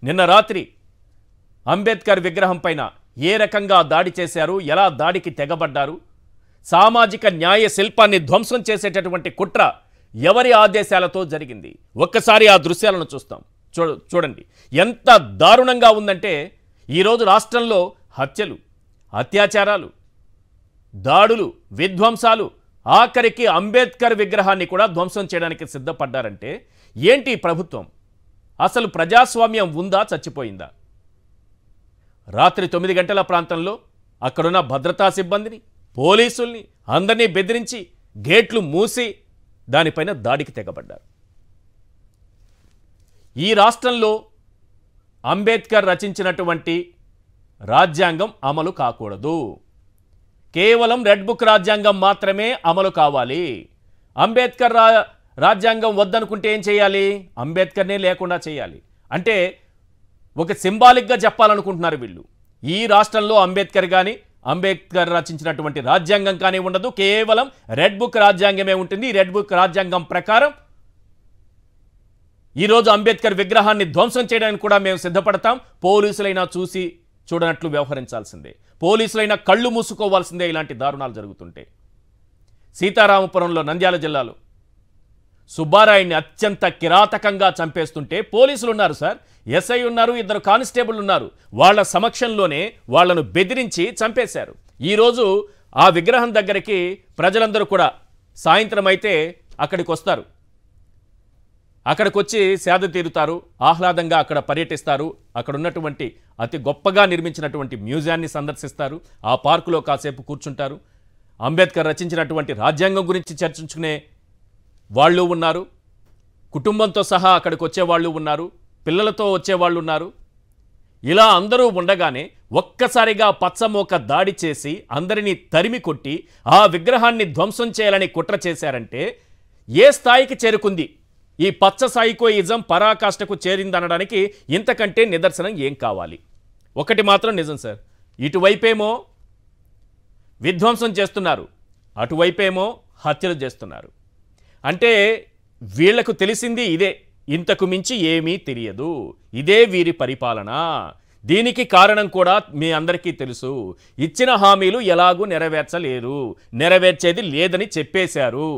నిన్న రాత్రి అంబేద్కర్ విగ్రహం పైన ఏ రకంగా దాడి చేశారు, ఎలా దాడికి తెగబడ్డారు, సామాజిక న్యాయ శిల్పాన్ని ధ్వంసం చేసేటటువంటి కుట్ర ఎవరి ఆదేశాలతో జరిగింది? ఒక్కసారి ఆ దృశ్యాలను చూస్తాం. చూడండి ఎంత దారుణంగా ఉందంటే ఈరోజు రాష్ట్రంలో హత్యలు, అత్యాచారాలు, దాడులు, విధ్వంసాలు, ఆఖరికి అంబేద్కర్ విగ్రహాన్ని కూడా ధ్వంసం చేయడానికి సిద్ధపడ్డారంటే ఏంటి ప్రభుత్వం? అసలు ప్రజాస్వామ్యం ఉందా, చచ్చిపోయిందా? రాత్రి 9 గంటల ప్రాంతంలో అక్కడున్న భద్రతా సిబ్బందిని, పోలీసుల్ని అందరినీ బెదిరించి గేట్లు మూసి దానిపైన దాడికి తెగబడ్డారు. ఈ రాష్ట్రంలో అంబేద్కర్ రచించినటువంటి రాజ్యాంగం అమలు కాకూడదు. కేవలం రెడ్ బుక్ రాజ్యాంగం మాత్రమే అమలు కావాలి. అంబేద్కర్ రాజ్యాంగం వద్దనుకుంటే ఏం చేయాలి? అంబేద్కర్నే లేకుండా చేయాలి. అంటే ఒక సింబాలిక్గా చెప్పాలనుకుంటున్నారు వీళ్ళు. ఈ రాష్ట్రంలో అంబేద్కర్ కానీ, అంబేద్కర్ రచించినటువంటి రాజ్యాంగం కానీ ఉండదు. కేవలం రెడ్ బుక్ రాజ్యాంగమే ఉంటుంది. రెడ్ బుక్ రాజ్యాంగం ప్రకారం ఈరోజు అంబేద్కర్ విగ్రహాన్ని ధ్వంసం చేయడానికి కూడా మేము సిద్ధపడతాం. పోలీసులైనా చూసి చూడనట్లు వ్యవహరించాల్సిందే. పోలీసులైనా కళ్ళు మూసుకోవాల్సిందే ఇలాంటి దారుణాలు జరుగుతుంటే. సీతారామపురంలో, నంద్యాల జిల్లాలో సుబ్బారాయుడిని అత్యంత కిరాతకంగా చంపేస్తుంటే పోలీసులు ఉన్నారు సార్, ఎస్ఐ ఉన్నారు, 2 కానిస్టేబుల్ ఉన్నారు. వాళ్ళ సమక్షంలోనే వాళ్లను బెదిరించి చంపేశారు. ఈరోజు ఆ విగ్రహం దగ్గరికి ప్రజలందరూ కూడా సాయంత్రం అయితే అక్కడికి వస్తారు. అక్కడికి వచ్చి సేద తీరుతారు, ఆహ్లాదంగా అక్కడ పర్యటిస్తారు. అక్కడ ఉన్నటువంటి అతి గొప్పగా నిర్మించినటువంటి మ్యూజియాన్ని సందర్శిస్తారు. ఆ పార్కులో కాసేపు కూర్చుంటారు. అంబేద్కర్ రచించినటువంటి రాజ్యాంగం గురించి చర్చించుకునే వాళ్ళు ఉన్నారు. కుటుంబంతో సహా అక్కడికి వచ్చేవాళ్ళు ఉన్నారు. పిల్లలతో వచ్చేవాళ్ళు ఉన్నారు. ఇలా అందరూ ఉండగానే ఒక్కసారిగా పచ్చమోక దాడి చేసి అందరినీ తరిమి కొట్టి ఆ విగ్రహాన్ని ధ్వంసం చేయాలని కుట్ర చేశారంటే ఏ స్థాయికి చేరుకుంది? ఈ పచ్చ సైకోయిజం పరాకాష్ఠకు చేరిందనడానికి ఇంతకంటే నిదర్శనం ఏం కావాలి? ఒకటి మాత్రం నిజం సార్, ఇటువైపేమో విధ్వంసం చేస్తున్నారు, అటువైపేమో హత్యలు చేస్తున్నారు. అంటే వీళ్లకు తెలిసింది ఇదే, ఇంతకు మించి ఏమీ తెలియదు. ఇదే వీరి పరిపాలన. దీనికి కారణం కూడా మీ అందరికీ తెలుసు. ఇచ్చిన హామీలు ఎలాగూ నెరవేర్చలేరు, నెరవేర్చేది లేదని చెప్పేశారు.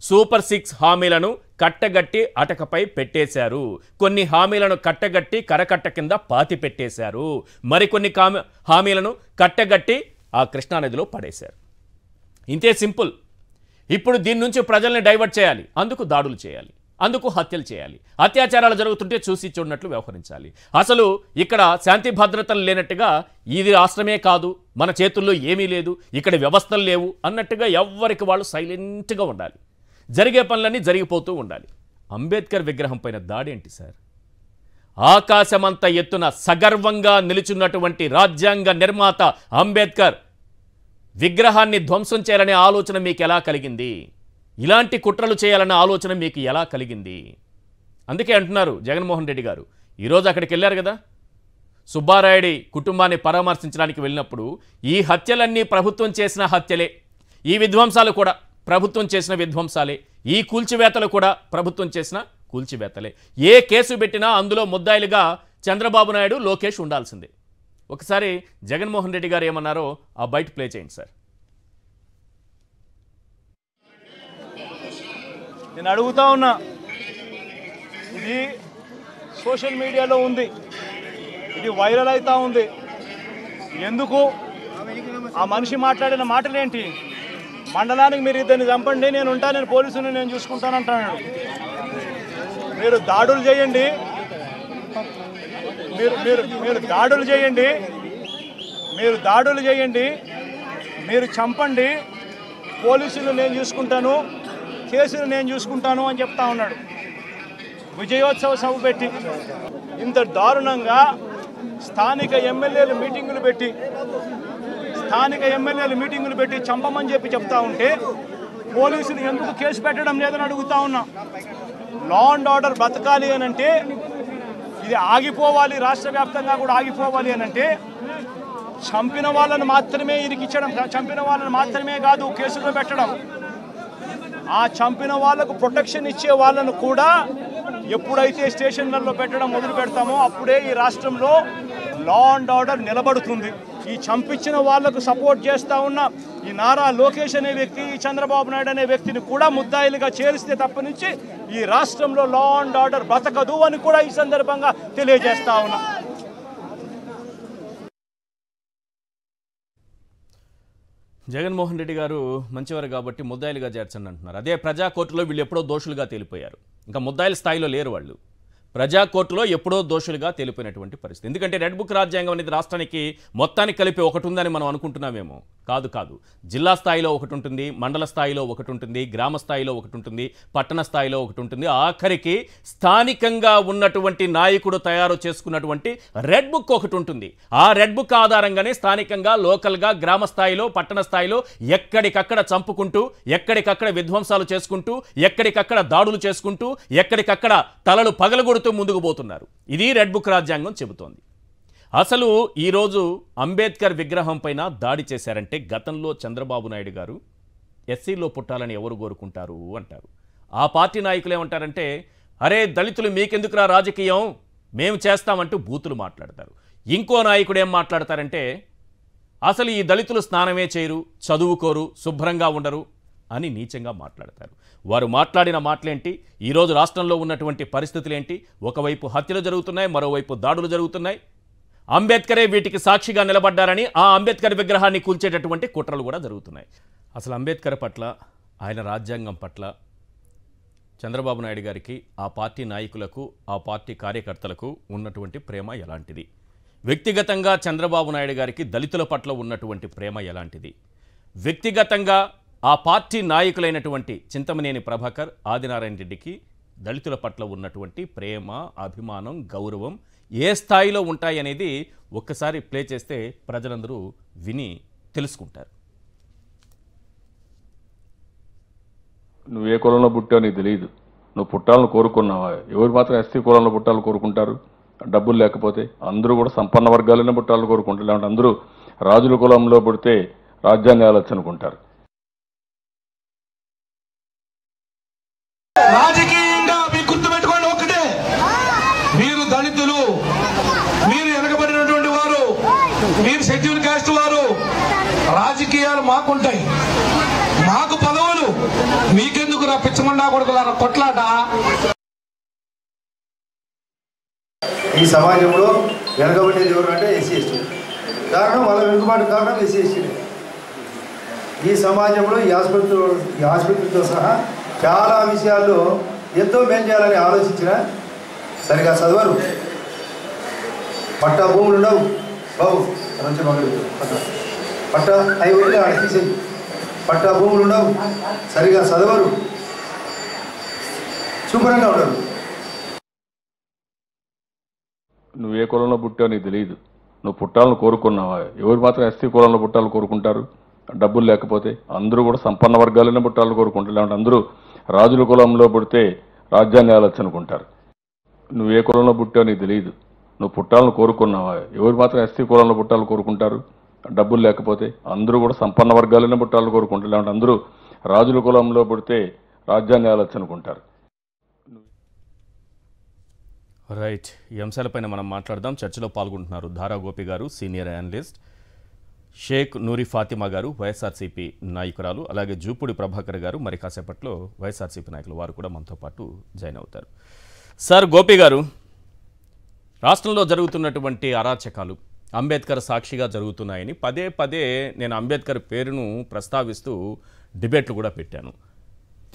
సూపర్ 6 హామీలను కట్టగట్టి అటకపై పెట్టేశారు. కొన్ని హామీలను కట్టగట్టి కరకట్ట కింద పాతి పెట్టేశారు. మరికొన్ని హామీలను కట్టగట్టి ఆ కృష్ణానదిలో పడేశారు. ఇంతే సింపుల్. ఇప్పుడు దీని నుంచి ప్రజల్ని డైవర్ట్ చేయాలి, అందుకు దాడులు చేయాలి, అందుకు హత్యలు చేయాలి. అత్యాచారాలు జరుగుతుంటే చూసి చూడనట్లు వ్యవహరించాలి. అసలు ఇక్కడ శాంతి భద్రతలు లేనట్టుగా ఇది రాష్ట్రమే కాదు, మన చేతుల్లో ఏమీ లేదు, ఇక్కడ వ్యవస్థలు లేవు అన్నట్టుగా ఎవ్వరికి వాళ్ళు సైలెంట్గా ఉండాలి. జరిగే పనులన్నీ జరిగిపోతూ ఉండాలి. అంబేద్కర్ విగ్రహం పైన దాడి ఏంటి సార్? ఆకాశమంత ఎత్తున సగర్వంగా నిలుచున్నటువంటి రాజ్యాంగ నిర్మాత అంబేద్కర్ విగ్రహాన్ని ధ్వంసం చేయాలనే ఆలోచన మీకు ఎలా కలిగింది? ఇలాంటి కుట్రలు చేయాలన్న ఆలోచన మీకు ఎలా కలిగింది? అందుకే అంటున్నారు జగన్మోహన్ రెడ్డి గారు, ఈరోజు అక్కడికి వెళ్ళారు కదా, సుబ్బారాయుడి కుటుంబాన్ని పరామర్శించడానికి వెళ్ళినప్పుడు ఈ హత్యలన్నీ ప్రభుత్వం చేసిన హత్యలే, ఈ విధ్వంసాలు కూడా ప్రభుత్వం చేసిన విధ్వంసాలే, ఈ కూల్చివేతలు కూడా ప్రభుత్వం చేసిన కూల్చివేతలే. ఏ కేసు పెట్టినా అందులో ముద్దాయిలుగా చంద్రబాబు నాయుడు, లోకేష్ ఉండాల్సిందే. ఒకసారి జగన్మోహన్ రెడ్డి గారు ఏమన్నారో ఆ బయట ప్లే చేయండి సార్. నేను అడుగుతా ఉన్నా, ఇది సోషల్ మీడియాలో ఉంది, ఇది వైరల్ అవుతా ఉంది. ఎందుకు ఆ మనిషి మాట్లాడిన మాటలేంటి? మండలానికి మీరు ఇద్దరిని చంపండి, నేను ఉంటాను, నేను పోలీసుని నేను చూసుకుంటాను అంటాను. మీరు దాడులు చేయండి, మీరు దాడులు చేయండి, మీరు చంపండి, పోలీసులు నేను చూసుకుంటాను, కేసులు నేను చూసుకుంటాను అని చెప్తా ఉన్నాడు. విజయోత్సవ సభ పెట్టి ఇంత దారుణంగా స్థానిక ఎమ్మెల్యేలు మీటింగులు పెట్టి చంపమని చెప్తా ఉంటే పోలీసులు ఎందుకు కేసు పెట్టడం లేదని అడుగుతా ఉన్నా. లా అండ్ ఆర్డర్ బతకాలి అనంటే ఇది ఆగిపోవాలి, రాష్ట్ర వ్యాప్తంగా కూడా ఆగిపోవాలి అనంటే చంపిన వాళ్ళని మాత్రమే ఇరికించడం, చంపిన వాళ్ళని మాత్రమే కాదు కేసులో పెట్టడం, ఆ చంపిన వాళ్లకు ప్రొటెక్షన్ ఇచ్చే వాళ్ళను కూడా ఎప్పుడైతే స్టేషన్లలో పెట్టడం మొదలు పెడతామో అప్పుడే ఈ రాష్ట్రంలో లా అండ్ ఆర్డర్ నిలబడుతుంది. ఈ చంపించిన వాళ్లకు సపోర్ట్ చేస్తూ ఉన్న ఈ నారా లోకేష్ అనే వ్యక్తి, ఈ చంద్రబాబు నాయుడు అనే వ్యక్తిని కూడా ముద్దాయిలుగా చేరిస్తే తప్పనించి ఈ రాష్ట్రంలో లా అండ్ ఆర్డర్ బ్రతకదు అని కూడా ఈ సందర్భంగా తెలియజేస్తా ఉన్నా. జగన్మోహన్ రెడ్డి గారు మంచివారు కాబట్టి ముద్దాయిలుగా చేర్చండి అంటున్నారు. అదే ప్రజా కోర్టులో వీళ్ళు ఎప్పుడో దోషులుగా తేలిపోయారు. ఇంకా ముద్దాయిల స్థాయిలో లేరు వాళ్ళు. ప్రజా కోర్టులో ఎప్పుడో దోషులుగా తేలిపోయినటువంటి పరిస్థితి. ఎందుకంటే రెడ్ బుక్ రాజ్యాంగం అనేది రాష్ట్రానికి మొత్తానికి కలిపి ఒకటి ఉందని మనం అనుకుంటున్నామేమో. కాదు. జిల్లా స్థాయిలో ఒకటి ఉంటుంది, మండల స్థాయిలో ఒకటి ఉంటుంది, గ్రామ స్థాయిలో ఒకటి ఉంటుంది, పట్టణ స్థాయిలో ఒకటి ఉంటుంది. ఆఖరికి స్థానికంగా ఉన్నటువంటి నాయకుడు తయారు చేసుకున్నటువంటి రెడ్ బుక్ ఒకటి ఉంటుంది. ఆ రెడ్ బుక్ ఆధారంగానే స్థానికంగా, లోకల్గా, గ్రామ స్థాయిలో, పట్టణ స్థాయిలో ఎక్కడికక్కడ చంపుకుంటూ, ఎక్కడికక్కడ విధ్వంసాలు చేసుకుంటూ, ఎక్కడికక్కడ దాడులు చేసుకుంటూ, ఎక్కడికక్కడ తలలు పగలగొడుతూ ముందుకు పోతున్నారు. ఇది రెడ్ బుక్ రాజ్యాంగం చెబుతోంది. అసలు ఈరోజు అంబేద్కర్ విగ్రహం పైన దాడి చేశారంటే గతంలో చంద్రబాబు నాయుడు గారు ఎస్సీలో పుట్టాలని ఎవరు కోరుకుంటారు అంటారు. ఆ పార్టీ నాయకులు ఏమంటారంటే, అరే దళితులు మీకెందుకురా రాజకీయం, మేము చేస్తామంటూ బూతులు మాట్లాడతారు. ఇంకో నాయకుడు ఏం మాట్లాడతారంటే, అసలు ఈ దళితులు స్నానమే చేయరు, చదువుకోరు, శుభ్రంగా ఉండరు అని నీచంగా మాట్లాడతారు. వారు మాట్లాడిన మాటలేంటి, ఈరోజు రాష్ట్రంలో ఉన్నటువంటి పరిస్థితులేంటి, ఒకవైపు హత్యలు జరుగుతున్నాయి, మరోవైపు దాడులు జరుగుతున్నాయి. అంబేద్కరే వీటికి సాక్షిగా నిలబడ్డారని ఆ అంబేద్కర్ విగ్రహాన్ని కూల్చేటటువంటి కుట్రలు కూడా జరుగుతున్నాయి. అసలు అంబేద్కర్ పట్ల, ఆయన రాజ్యాంగం పట్ల చంద్రబాబు నాయుడు గారికి, ఆ పార్టీ నాయకులకు, ఆ పార్టీ కార్యకర్తలకు ఉన్నటువంటి ప్రేమ ఎలాంటిది? వ్యక్తిగతంగా చంద్రబాబు నాయుడు గారికి దళితుల పట్ల ఉన్నటువంటి ప్రేమ ఎలాంటిది? వ్యక్తిగతంగా ఆ పార్టీ నాయకులైనటువంటి చింతమనేని ప్రభాకర్, ఆదినారాయణ రెడ్డికి దళితుల పట్ల ఉన్నటువంటి ప్రేమ, అభిమానం, గౌరవం ఏ స్థాయిలో ఉంటాయి అనేది ఒక్కసారి ప్లే చేస్తే ప్రజలందరూ విని తెలుసుకుంటారు. నువ్వు ఏ కులంలో పుట్టావు నీకు తెలియదు. నువ్వు పుట్టాలను కోరుకున్నావా? ఎవరు మాత్రం ఎస్సీ కులంలో పుట్టాలని కోరుకుంటారు? డబ్బులు లేకపోతే అందరూ కూడా సంపన్న వర్గాలనే పుట్టాలని కోరుకుంటారు. లేదంటే అందరూ రాజుల కులంలో పుడితే రాజ్యాన్ని ఆలోచన అనుకుంటారు. రాజకీయంగా మీకు గుర్తుపెట్టుకోండి ఒకటే, మీరు దళితులు, మీరు వెనకబడినటువంటి వారు, మీరు షెడ్యూల్ కాస్ట్ వారు, రాజకీయాలు మాకుంటాయి, మాకు పదవులు, మీకెందుకు రా పిచ్చమండా కొడుకులారా కొట్లాట. ఈ సమాజంలో వెనకబడేది ఎవరంటే ఎస్సీ ఎస్టీ. కారణం వాళ్ళ వెనుకబాటు కారణం ఎస్సీ ఎస్టీ. ఈ సమాజంలో ఈ ఆసుపత్రితో సహా చాలా విషయాల్లో ఎంతో మేలు చేయాలని ఆలోచించిన సరిగా చదవరు. పట్టా భూములు ఉండవు బాబు, మంచి మగలు పట్టా అవి ఉంటే ఆడ తీసేయి. పట్టా భూములు ఉండవు, సరిగా చదవరు, శుభ్రంగా ఉండరు. నువ్వు ఏ కులంలో పుట్టావు నీకు తెలియదు. నువ్వు పుట్టాలను కోరుకున్నావా? ఎవరు మాత్రం ఎస్సీ కులంలో పుట్టాలని కోరుకుంటారు? డబ్బులు లేకపోతే అందరూ కూడా సంపన్న వర్గాలనే పుట్టాలని కోరుకుంటారు. లేదంటే అందరూ రాజుల కులంలో పుడితే రాజ్యాన్ని ఆలోచన అనుకుంటారు. నువ్వు ఏ కులంలో పుట్టావు నీకు తెలియదు. నువ్వు పుట్టాలను కోరుకున్నావా? ఎవరు మాత్రం ఎస్సీ కులంలో పుట్టాలని కోరుకుంటారు? డబ్బులు లేకపోతే అందరూ కూడా సంపన్న వర్గాలనే పుట్టాలని కోరుకుంటారు. లేదంటే అందరూ రాజుల కులంలో పుడితే రాజ్యాన్ని ఆలోచన అనుకుంటారు. రైట్, ఈ అంశాలపైన మనం మాట్లాడదాం. చర్చలో పాల్గొంటున్నారు ధారా గోపి గారు, సీనియర్ అనలిస్ట్, షేక్ నూరి ఫాతిమా గారు, వైఎస్ఆర్సీపీ నాయకురాలు, అలాగే జూపూడి ప్రభాకర్ గారు మరి కాసేపట్లో వైఎస్ఆర్సీపీ నాయకులు, వారు కూడా మనతో పాటు జాయిన్ అవుతారు. సార్ గోపి గారు, రాష్ట్రంలో జరుగుతున్నటువంటి అరాచకాలు అంబేద్కర్ సాక్షిగా జరుగుతున్నాయని పదే పదే నేను అంబేద్కర్ పేరును ప్రస్తావిస్తూ డిబేట్లు కూడా పెట్టాను.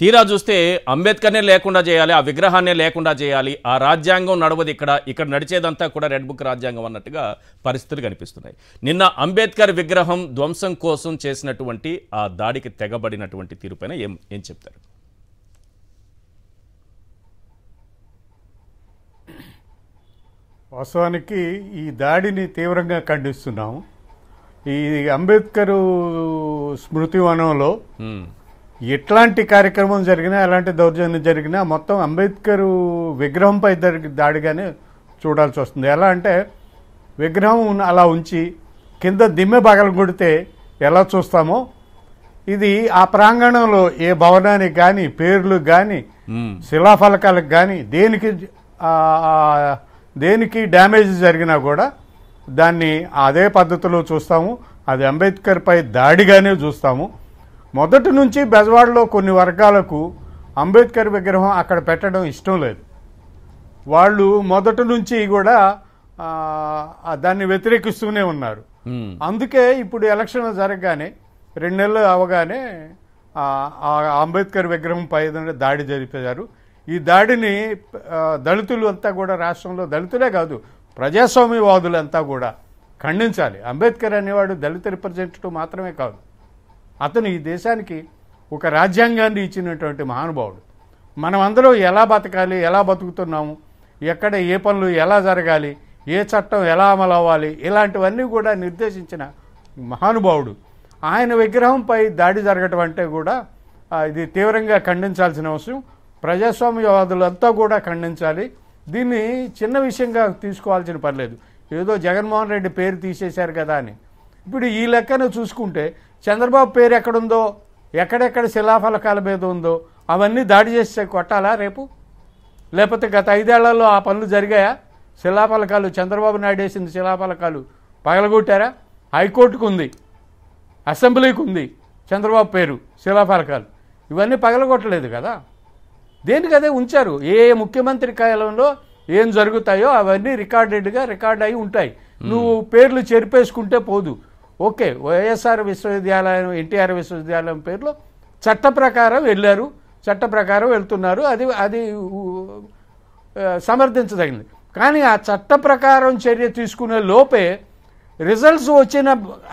తీరా చూస్తే అంబేద్కర్నే లేకుండా చేయాలి, ఆ విగ్రహాన్నే లేకుండా చేయాలి, ఆ రాజ్యాంగం నడవదు, ఇక్కడ నడిచేదంతా కూడా రెడ్ బుక్ రాజ్యాంగం అన్నట్టుగా పరిస్థితులు కనిపిస్తున్నాయి. నిన్న అంబేద్కర్ విగ్రహం ధ్వంసం కోసం చేసినటువంటి ఆ దాడికి తెగబడినటువంటి తీరుపైన ఏం చెప్తారు? వాస్తవానికి ఈ దాడిని తీవ్రంగా ఖండిస్తున్నాము. ఈ అంబేద్కర్ స్మృతివనంలో ఎట్లాంటి కార్యక్రమం జరిగినా, ఎలాంటి దౌర్జన్యం జరిగినా మొత్తం అంబేద్కర్ విగ్రహంపై దాడిగానే చూడాల్సి వస్తుంది. ఎలా అంటే విగ్రహం అలా ఉంచి కింద దిమ్మె పగలు కొడితే ఎలా చూస్తామో, ఇది ఆ ప్రాంగణంలో ఏ భవనానికి కానీ, పేర్లు కానీ, శిలాఫలకాలకు కానీ దేనికి డ్యామేజ్ జరిగినా కూడా దాన్ని అదే పద్ధతిలో చూస్తాము. అది అంబేద్కర్ పై దాడిగానే చూస్తాము. మొదటి నుంచి బెజవాడలో కొన్ని వర్గాలకు అంబేద్కర్ విగ్రహం అక్కడ పెట్టడం ఇష్టం లేదు. వాళ్ళు మొదటి నుంచి కూడా దాన్ని వ్యతిరేకిస్తూనే ఉన్నారు. అందుకే ఇప్పుడు ఎలక్షన్ జరగగానే 2 నెలలు అవగానే అంబేద్కర్ విగ్రహం పై దాడి జరిపారు. ఈ దాడిని దళితులు అంతా కూడా, రాష్ట్రంలో దళితులే కాదు ప్రజాస్వామ్యవాదులంతా కూడా ఖండించాలి. అంబేద్కర్ అనేవాడు దళిత రిప్రజెంటేటివ్ మాత్రమే కాదు, అతను ఈ దేశానికి ఒక రాజ్యాంగాన్ని ఇచ్చినటువంటి మహానుభావుడు. మనం అందరం ఎలా బతకాలి, ఎలా బతుకుతున్నాము, ఎక్కడ ఏ పనులు ఎలా జరగాలి, ఏ చట్టం ఎలా అమలు అవ్వాలి, ఇలాంటివన్నీ కూడా నిర్దేశించిన మహానుభావుడు. ఆయన విగ్రహంపై దాడి జరగటం అంటే కూడా ఇది తీవ్రంగా ఖండించాల్సిన అవసరం. ప్రజాస్వామ్యవాదులంతా కూడా ఖండించాలి. దీన్ని చిన్న విషయంగా తీసుకోవాల్సిన పర్లేదు. ఏదో జగన్మోహన్ రెడ్డి పేరు తీసేశారు కదా అని. ఇప్పుడు ఈ లెక్కను చూసుకుంటే చంద్రబాబు పేరు ఎక్కడుందో, ఎక్కడెక్కడ శిలాఫలకాల మీద ఉందో అవన్నీ దాడి చేస్తే కొట్టాలా రేపు? లేకపోతే గత 5 ఏళ్లలో ఆ పనులు జరిగాయా? శిలాఫలకాలు చంద్రబాబు నాయుడు వేసిన శిలాఫలకాలు పగలగొట్టారా? హైకోర్టుకు ఉంది, అసెంబ్లీకి ఉంది చంద్రబాబు పేరు శిలాఫలకాలు. ఇవన్నీ పగలగొట్టలేదు కదా, దేనికి అదే ఉంచారు. ఏ ముఖ్యమంత్రి కాలంలో ఏం జరుగుతాయో అవన్నీ రికార్డ్ అయి ఉంటాయి. నువ్వు పేర్లు చెరిపేసుకుంటే పోదు. ఓకే, వైఎస్ఆర్ విశ్వవిద్యాలయం, ఎన్టీఆర్ విశ్వవిద్యాలయం పేర్లు చట్ట ప్రకారం వెళ్ళారు, చట్ట ప్రకారం వెళ్తున్నారు. అది సమర్థించదగింది. కానీ ఆ చట్ట ప్రకారం చర్య తీసుకునే లోపే రిజల్ట్స్ వచ్చిన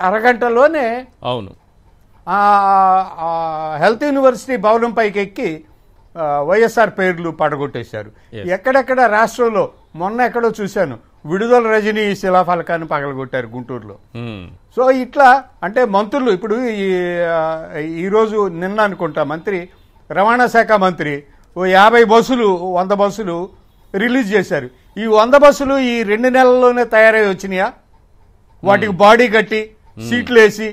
అరగంటలోనే అవును హెల్త్ యూనివర్సిటీ భవనం పైకి ఎక్కి వైఎస్ఆర్ పేర్లు పడగొట్టేశారు. ఎక్కడెక్కడ రాష్ట్రంలో, మొన్న ఎక్కడో చూశాను, విడుదల రజనీ శిలాఫలకాన్ని పగలగొట్టారు గుంటూరులో. సో ఇట్లా అంటే మంత్రులు ఇప్పుడు ఈరోజు నిన్న అనుకుంటా మంత్రి, రవాణా శాఖ మంత్రి 50 బస్సులు 100 బస్సులు రిలీజ్ చేశారు. ఈ 100 బస్సులు ఈ 2 నెలల్లోనే తయారై వచ్చినాయా? వాటికి బాడీ కట్టి సీట్లు వేసి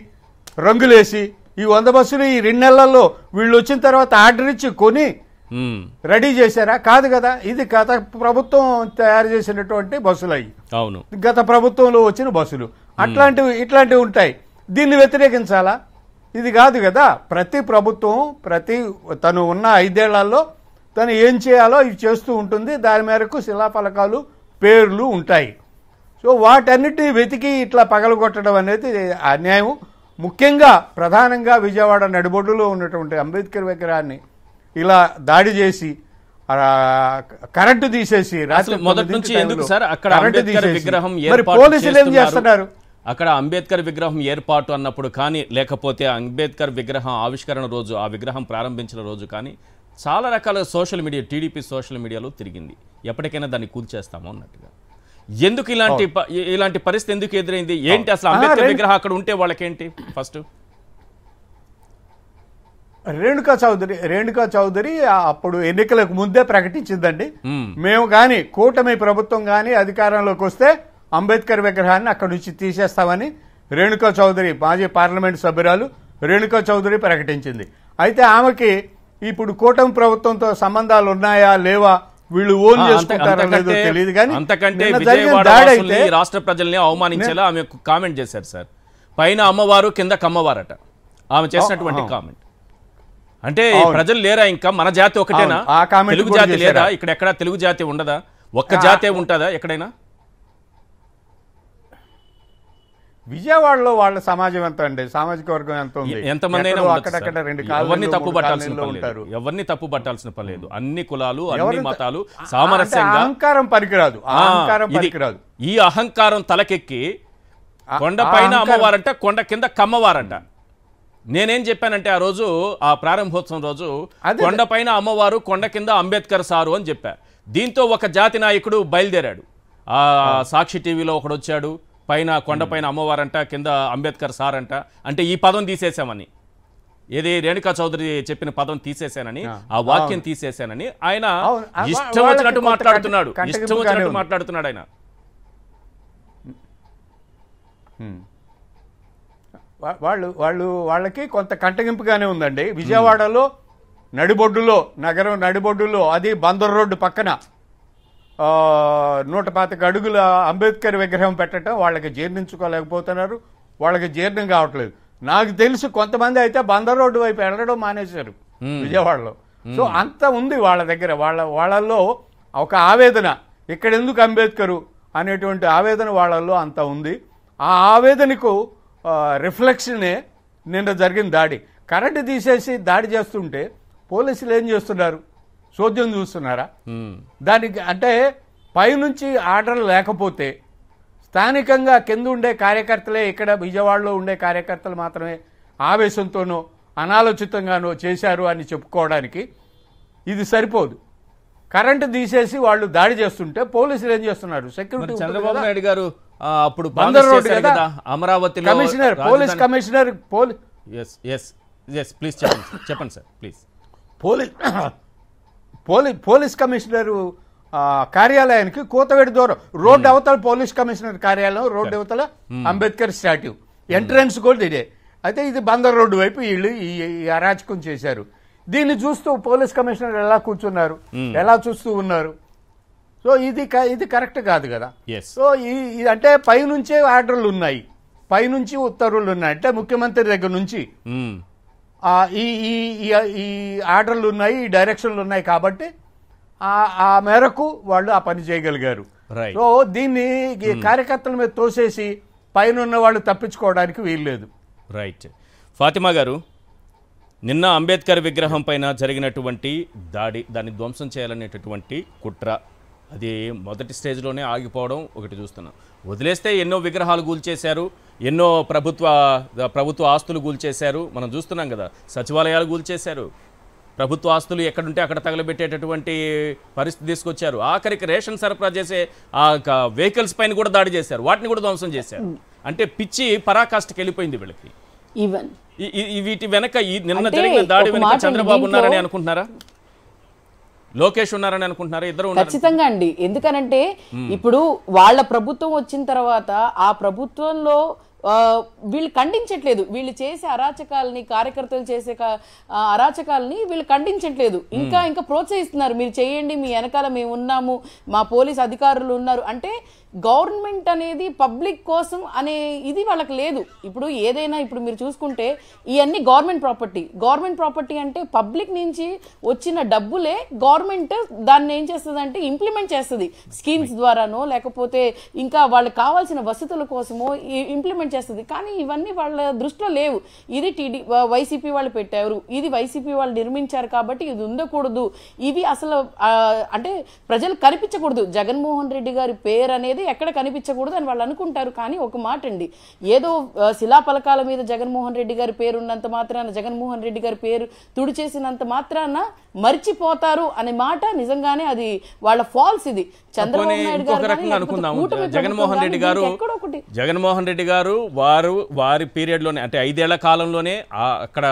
రంగులేసి ఈ 100 బస్సులు ఈ 2 నెలల్లో వీళ్ళు వచ్చిన తర్వాత ఆర్డర్ ఇచ్చి కొని రెడీ చేశారా? కాదు కదా. ఇది గత ప్రభుత్వం తయారు చేసినటువంటి బస్సులు అయ్యి, అవును, గత ప్రభుత్వంలో వచ్చిన బస్సులు. ఇట్లాంటివి ఉంటాయి. దీన్ని వ్యతిరేకించాలా? ఇది కాదు కదా. ప్రతి ప్రభుత్వం తను ఉన్న 5 ఏళ్లలో తను ఏం చేయాలో ఇవి చేస్తూ ఉంటుంది. దాని మేరకు శిలాఫలకాలు పేర్లు ఉంటాయి. సో వాటన్నిటిని వెతికి ఇట్లా పగలగొట్టడం అనేది అన్యాయం. ముఖ్యంగా ప్రధానంగా విజయవాడ నడిబొడ్డులో ఉన్నటువంటి అంబేద్కర్ విగ్రహాన్ని ఇలా దాడి చేసి కరెంటు తీసేసి మొదటి నుంచి ఎందుకు సార్ అక్కడ అంబేద్కర్ విగ్రహం పోలీసులు ఏం చేస్తున్నారు? అక్కడ అంబేద్కర్ విగ్రహం ఏర్పాటు అన్నప్పుడు కానీ, లేకపోతే అంబేద్కర్ విగ్రహం ఆవిష్కరణ రోజు, ఆ విగ్రహం ప్రారంభించిన రోజు కానీ చాలా రకాల సోషల్ మీడియా, టీడీపీ సోషల్ మీడియాలో తిరిగింది. ఎప్పటికైనా దాన్ని కూల్చేస్తాము అన్నట్టుగా. ఎందుకు ఇలాంటి పరిస్థితి ఎందుకు ఎదురైంది? ఏంటి అసలు అంబేద్కర్ విగ్రహం అక్కడ ఉంటే వాళ్ళకేంటి? ఫస్ట్ రేణుకా చౌదరి అప్పుడు ఎన్నికలకు ముందే ప్రకటించిందండి, మేము కానీ కూటమి ప్రభుత్వం కానీ అధికారంలోకి వస్తే అంబేద్కర్ విగ్రహాన్ని అక్కడి నుంచి తీసేస్తామని రేణుకా చౌదరి, మాజీ పార్లమెంట్ సభ్యురాలు రేణుకా చౌదరి ప్రకటించింది. అయితే ఆమెకి ఇప్పుడు కూటమి ప్రభుత్వంతో సంబంధాలు ఉన్నాయా లేవా, వీళ్ళు ఓన్ చేసుకుంటారో లేదో తెలియదు. కానీ అంతకంటే రాష్ట్ర ప్రజల్ని అవమానించేలా ఆమె కామెంట్ చేశారు సార్. పైన అమ్మవారు కింద కమ్మవారట ఆమె చేసినటువంటి కామెంట్. అంటే ప్రజలు లేరా? ఇంకా మన జాతి ఒకటేనా? తెలుగు జాతి లేదా? ఇక్కడ ఎక్కడ తెలుగు జాతి ఉండదా? ఒక్క జాతే ఉంటుందా ఎక్కడైనా? విజయవాడలో వాళ్ళ సమాజం ఎంత అండి, సామాజిక వర్గం ఎంత ఉంది? ఎంతమంది అయినా అక్కడక్కడ 2 ఎవరిని తప్పు పట్టాల్సిన పని లేదు. అన్ని కులాలు, అన్ని మతాలు సామరస్యంగా. అహంకారం పనికిరాదు. ఈ అహంకారం తలకెక్కి కొండ పైన అమ్మవారంట, కొండ కింద కమ్మవారంట. నేనేం చెప్పానంటే ఆ రోజు, ఆ ప్రారంభోత్సవం రోజు, కొండ పైన అమ్మవారు, కొండ కింద అంబేద్కర్ సారు అని చెప్పా. దీంతో ఒక జాతి నాయకుడు బయలుదేరాడు. ఆ సాక్షి టీవీలో ఒకడు వచ్చాడు, పైన కొండపైన అమ్మవారంట, కింద అంబేద్కర్ సార్ అంట. అంటే ఈ పదం తీసేశామని, ఏది రేణుకా చౌదరి చెప్పిన పదం తీసేశానని, ఆ వాక్యం తీసేశానని ఆయన ఇష్టం వచ్చినట్టు మాట్లాడుతున్నాడు. ఆయన వాళ్ళకి కొంత కంటగింపుగానే ఉందండి. విజయవాడలో నడిబొడ్డులో నగరం నడిబొడ్డులో అది బందర్ రోడ్డు పక్కన 125 అడుగుల అంబేద్కర్ విగ్రహం పెట్టడం వాళ్ళకి జీర్ణించుకోలేకపోతున్నారు, వాళ్ళకి జీర్ణం కావట్లేదు. నాకు తెలుసు కొంతమంది అయితే బందర్ రోడ్డు వైపు వెళ్ళడం మానేశారు విజయవాడలో. సో అంత ఉంది వాళ్ళ దగ్గర, వాళ్ళల్లో ఒక ఆవేదన, ఇక్కడ ఎందుకు అంబేద్కరు అనేటువంటి ఆవేదన వాళ్ళల్లో అంత ఉంది. ఆ ఆవేదనకు రిఫ్లెక్షనే నిన్న జరిగిన దాడి. కరెంటు తీసేసి దాడి చేస్తుంటే పోలీసులు ఏం చేస్తున్నారు? చోద్యం చూస్తున్నారా? దానికి అంటే పైనుంచి ఆర్డర్ లేకపోతే స్థానికంగా కింద ఉండే కార్యకర్తలే, ఇక్కడ విజయవాడలో ఉండే కార్యకర్తలు మాత్రమే ఆవేశంతోనో అనాలోచితంగానో చేశారు అని చెప్పుకోవడానికి ఇది సరిపోదు. కరెంటు తీసేసి వాళ్ళు దాడి చేస్తుంటే పోలీసులు ఏం చేస్తున్నారు? సెక్యూరిటీ. చంద్రబాబు నాయుడు గారు అప్పుడు బందర్ రోడ్డు కదా అమరావతిలో కమిషనర్, పోలీస్ కమిషనర్, ప్లీజ్ చెప్పండి సార్ ప్లీజ్. పోలీస్ కమిషనర్ కార్యాలయానికి కూతవేడి దూరం, రోడ్డు అవతల పోలీస్ కమిషనర్ కార్యాలయం, రోడ్డు అవతల అంబేద్కర్ స్టాట్యూ, ఎంట్రన్స్ కూడా ఇదే. అయితే ఇది బందర్ రోడ్డు వైపు వీళ్ళు ఈ అరాచకం చేశారు. దీన్ని చూస్తూ పోలీస్ కమిషనర్ ఎలా కూర్చున్నారు, ఎలా చూస్తూ ఉన్నారు? సో ఇది కరెక్ట్ కాదు కదా. సో అంటే పైనుంచే ఆర్డర్లు ఉన్నాయి, పైనుంచి ఉత్తర్వులు ఉన్నాయి. అంటే ముఖ్యమంత్రి దగ్గర నుంచి ఈ ఆర్డర్లు ఉన్నాయి, ఈ డైరెక్షన్లు ఉన్నాయి కాబట్టి ఆ మేరకు వాళ్ళు ఆ పని చేయగలిగారు. సో దీన్ని కార్యకర్తల మీద తోసేసి పైన ఉన్న వాళ్ళు తప్పించుకోవడానికి వీల్లేదు. రైట్. ఫాతిమా గారు, నిన్న అంబేద్కర్ విగ్రహం పైన జరిగినటువంటి దాడి, దాన్ని ధ్వంసం చేయాలనేటటువంటి కుట్ర, అది మొదటి స్టేజ్లోనే ఆగిపోవడం ఒకటి చూస్తున్నాం. వదిలేస్తే ఎన్నో విగ్రహాలు కూల్చేశారు, ఎన్నో ప్రభుత్వ ఆస్తులు కూల్చేశారు. మనం చూస్తున్నాం కదా, సచివాలయాలు కూల్చేశారు, ప్రభుత్వ ఆస్తులు ఎక్కడుంటే అక్కడ తగలబెట్టేటటువంటి పరిస్థితి తీసుకొచ్చారు. ఆఖరికి రేషన్ సరఫరా చేసే ఆ వెహికల్స్ పైన కూడా దాడి చేశారు, వాటిని కూడా ధ్వంసం చేశారు. అంటే పిచ్చి పరాకాష్ఠకి వెళ్ళిపోయింది వీళ్ళకి. వీటి వెనక నిన్న జరిగిన దాడి వెనక చంద్రబాబు ఉన్నారని అనుకుంటున్నారా, లోకేష్ ఉన్నారని అనుకుంటున్నారా? ఇద్దరు ఖచ్చితంగా అండి. ఎందుకనంటే ఇప్పుడు వాళ్ళ ప్రభుత్వం వచ్చిన తర్వాత ఆ ప్రభుత్వంలో వీళ్ళు ఖండించట్లేదు, వీళ్ళు చేసే అరాచకాలని, కార్యకర్తలు చేసే అరాచకాలని వీళ్ళు ఖండించట్లేదు, ఇంకా ప్రోత్సహిస్తున్నారు. మీరు చేయండి, మీ వెనకాల మేము ఉన్నాము, మా పోలీస్ అధికారులు ఉన్నారు. అంటే గవర్నమెంట్ అనేది పబ్లిక్ కోసం అనే ఇది వాళ్ళకి లేదు. ఇప్పుడు ఏదైనా ఇప్పుడు మీరు చూసుకుంటే ఇవన్నీ గవర్నమెంట్ ప్రాపర్టీ అంటే పబ్లిక్ నుంచి వచ్చిన డబ్బులే గవర్నమెంట్ దాన్ని ఏం చేస్తుంది అంటే ఇంప్లిమెంట్ చేస్తుంది, స్కీమ్స్ ద్వారానో లేకపోతే ఇంకా వాళ్ళకి కావాల్సిన వసతుల కోసమో ఇంప్లిమెంట్ చేస్తుంది. కానీ ఇవన్నీ వాళ్ళ దృష్టిలో లేవు. ఇది వైసీపీ వాళ్ళు పెట్టారు, ఇది వైసీపీ వాళ్ళు నిర్మించారు కాబట్టి ఇది ఉండకూడదు, ఇవి అసలు అంటే ప్రజలు కనిపించకూడదు, జగన్మోహన్ రెడ్డి గారి పేరు అనేది ఎక్కడ కనిపించకూడదు అని వాళ్ళు అనుకుంటారు. కానీ ఒక మాట అండి, ఏదో శిలాఫలకాల మీద జగన్మోహన్ రెడ్డి గారి పేరు ఉన్నంత మాత్రాన, జగన్మోహన్ రెడ్డి గారి పేరు తుడిచేసినంత మాత్రాన మర్చిపోతారు అనే మాట నిజంగానే అది వాళ్ళ ఫాల్స్. ఇది చంద్రబాబు నాయుడు గారు, జగన్మోహన్ రెడ్డి గారు వారి పీరియడ్ లోనే, అంటే 5 ఏళ్ల కాలంలోనే అక్కడ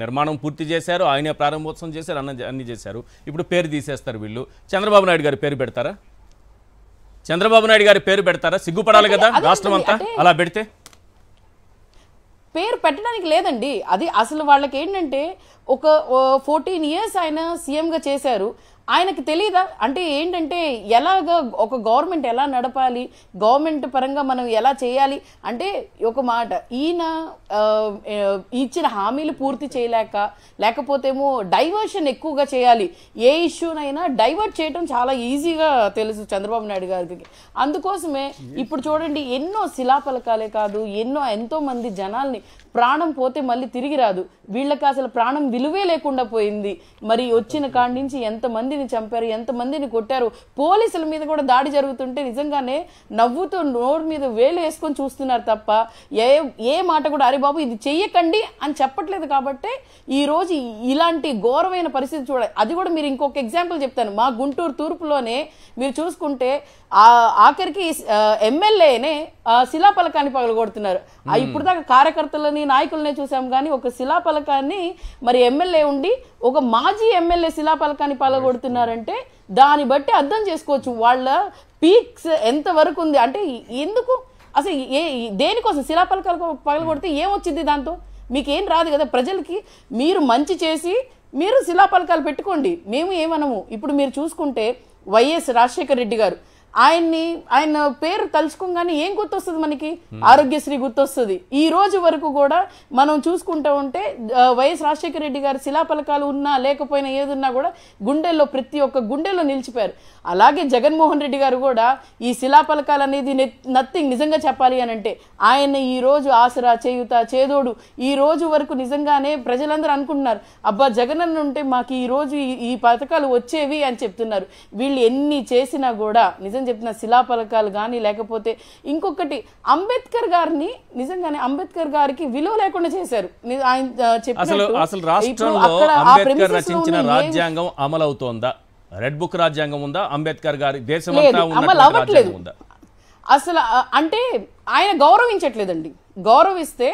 నిర్మాణం పూర్తి చేశారు, ఆయనే ప్రారంభోత్సవం చేశారు, అన్ని చేశారు. ఇప్పుడు పేరు తీసేస్తారు వీళ్ళు. చంద్రబాబు నాయుడు గారి పేరు పెడతారా? చంద్రబాబు నాయుడు గారి పేరు పెడతారా? సిగ్గుపడాలి కదా రాష్ట్రం అంతా అలా పెడితే. పేరు పెట్టడానికి లేదండి. అది అసలు వాళ్ళకి ఏంటంటే ఒక 14 years ఆయన సీఎంగా చేశారు, ఆయనకు తెలియదా అంటే ఏంటంటే ఎలాగా ఒక గవర్నమెంట్ ఎలా నడపాలి, గవర్నమెంట్ పరంగా మనం ఎలా చేయాలి అంటే ఒక మాట, ఈయన ఇచ్చిన హామీలు పూర్తి చేయలేక, లేకపోతేమో డైవర్షన్ ఎక్కువగా చేయాలి, ఏ ఇష్యూనైనా డైవర్ట్ చేయడం చాలా ఈజీగా తెలుసు చంద్రబాబు నాయుడు గారికి. అందుకోసమే ఇప్పుడు చూడండి, ఎన్నో శిలాఫలకాలే కాదు, ఎంతో మంది జనాల్ని, ప్రాణం పోతే మళ్ళీ తిరిగి రాదు, వీళ్ళకి అసలు ప్రాణం విలువే లేకుండా పోయింది. మరి వచ్చిన కాడి నుంచి ఎంతమందిని చంపారు, ఎంతమందిని కొట్టారు, పోలీసుల మీద కూడా దాడి జరుగుతుంటే నిజంగానే నవ్వుతూ నోరు మీద వేలు వేసుకొని చూస్తున్నారు తప్ప ఏ మాట కూడా అరే బాబు ఇది చెయ్యకండి అని చెప్పట్లేదు. కాబట్టి ఈ రోజు ఇలాంటి ఘోరమైన పరిస్థితి చూడాలి. అది కూడా మీరు ఇంకొక ఎగ్జాంపుల్ చెప్తాను. మా గుంటూరు తూర్పులోనే మీరు చూసుకుంటే ఆఖరికి ఎమ్మెల్యేనే శిలాఫలకాన్ని పగలగొడుతున్నారు. ఇప్పుడు దాకా కార్యకర్తలని, నాయకులనే చూసాం కానీ ఒక శిలాఫలకాన్ని మరి ఎమ్మెల్యే ఉండి ఒక మాజీ ఎమ్మెల్యే శిలాఫలకాన్ని పగలగొడుతున్నారంటే దాన్ని బట్టి అర్థం చేసుకోవచ్చు వాళ్ళ పీక్స్ ఎంత వరకు ఉంది. అంటే ఎందుకు అసలు దేనికోసం శిలాఫలకాలు పగలగొడితే ఏమొచ్చింది? దాంతో మీకేం రాదు కదా. ప్రజలకి మీరు మంచి చేసి మీరు శిలాఫలకాలు పెట్టుకోండి, మేము ఏమనము. ఇప్పుడు మీరు చూసుకుంటే వైఎస్ రాజశేఖర రెడ్డి గారు ఆయన పేరు తలుచుకోగానే ఏం గుర్తొస్తుంది మనకి? ఆరోగ్యశ్రీ గుర్తొస్తుంది. ఈ రోజు వరకు కూడా మనం చూసుకుంటూ ఉంటే వైఎస్ రాజశేఖర రెడ్డి గారు శిలాఫలకాలు ఉన్నా లేకపోయినా ఏదున్నా కూడా గుండెల్లో ప్రతి ఒక్క గుండెల్లో నిలిచిపోయారు. అలాగే జగన్మోహన్ రెడ్డి గారు కూడా ఈ శిలాఫలకాలు అనేది నథింగ్. నిజంగా చెప్పాలి అని అంటే ఆయన ఈ రోజు ఆసరా, చేయూత, చేదోడు ఈ రోజు వరకు నిజంగానే ప్రజలందరూ అనుకుంటున్నారు, అబ్బా జగనన్న ఉంటే మాకు ఈ రోజు ఈ పథకాలు వచ్చేవి అని చెప్తున్నారు. వీళ్ళు ఎన్ని చేసినా కూడా నిజం చెప్తున్న శిలాఫలకాలు కానీ లేకపోతే ఇంకొకటి అంబేద్కర్ గారిని నిజంగానే అంబేద్కర్ గారికి విలువ లేకుండా చేశారు. ఆయన అసలు రాష్ట్రంలో అంబేద్కర్ రచించిన రాజ్యాంగం అమలవుతోందా? రెడ్ బుక్ రాజ్యాంగం ఉందా? అంబేద్కర్ గారి దేశమంతా అవ్వట్లేదు అసలు. అంటే ఆయన గౌరవించట్లేదండి. గౌరవిస్తే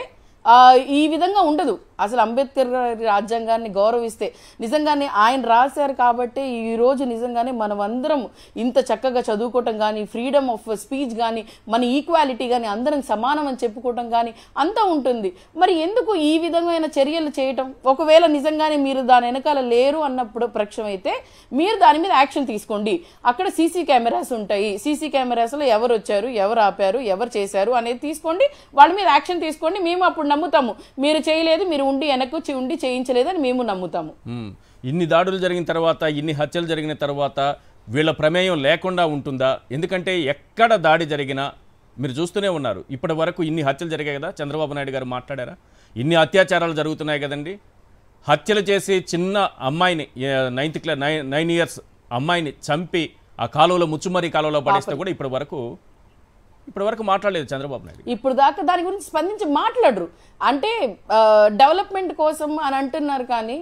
ఈ విధంగా ఉండదు. అసలు అంబేద్కర్ గారి రాజ్యాంగాన్ని గౌరవిస్తే నిజంగానే ఆయన రాశారు కాబట్టి ఈ రోజు నిజంగానే మనం అందరం ఇంత చక్కగా చదువుకోవటం కానీ, ఫ్రీడమ్ ఆఫ్ స్పీచ్ కానీ, మన ఈక్వాలిటీ కానీ, అందరం సమానం అని చెప్పుకోవటం కానీ అంతా ఉంటుంది. మరి ఎందుకు ఈ విధమైన చర్యలు చేయటం? ఒకవేళ నిజంగానే మీరు దాని వెనకాల లేరు అన్నప్పుడు పక్షం అయితే మీరు దాని మీద యాక్షన్ తీసుకోండి. అక్కడ సీసీ కెమెరాస్ ఉంటాయి. సీసీ కెమెరాస్లో ఎవరు వచ్చారు, ఎవరు ఆపారు, ఎవరు చేశారు అనేది తీసుకోండి. వాళ్ళ మీద యాక్షన్ తీసుకోండి. మేము అప్పుడు నమ్ముతాము మీరు చేయలేదు, మీరు ఉండి వెనక్కి ఉండి చేయించలేదని మేము నమ్ముతాము. ఇన్ని దాడులు జరిగిన తర్వాత, ఇన్ని హత్యలు జరిగిన తర్వాత వీళ్ళ ప్రమేయం లేకుండా ఉంటుందా? ఎందుకంటే ఎక్కడ దాడి జరిగినా మీరు చూస్తూనే ఉన్నారు. ఇప్పటి వరకు ఇన్ని హత్యలు జరిగాయి కదా, చంద్రబాబు నాయుడు గారు మాట్లాడారా? ఇన్ని అత్యాచారాలు జరుగుతున్నాయి కదండి. హత్యలు చేసి చిన్న అమ్మాయిని 9 years అమ్మాయిని చంపి ఆ కాలువలో ముచ్చుమరి కాలువలో పడేస్తే కూడా ఇప్పటి వరకు మాట్లాడలేదు చంద్రబాబు నాయుడు. ఇప్పుడు దాకా దాని గురించి స్పందించి మాట్లాడరు. అంటే డెవలప్మెంట్ కోసం అని అంటున్నారు కానీ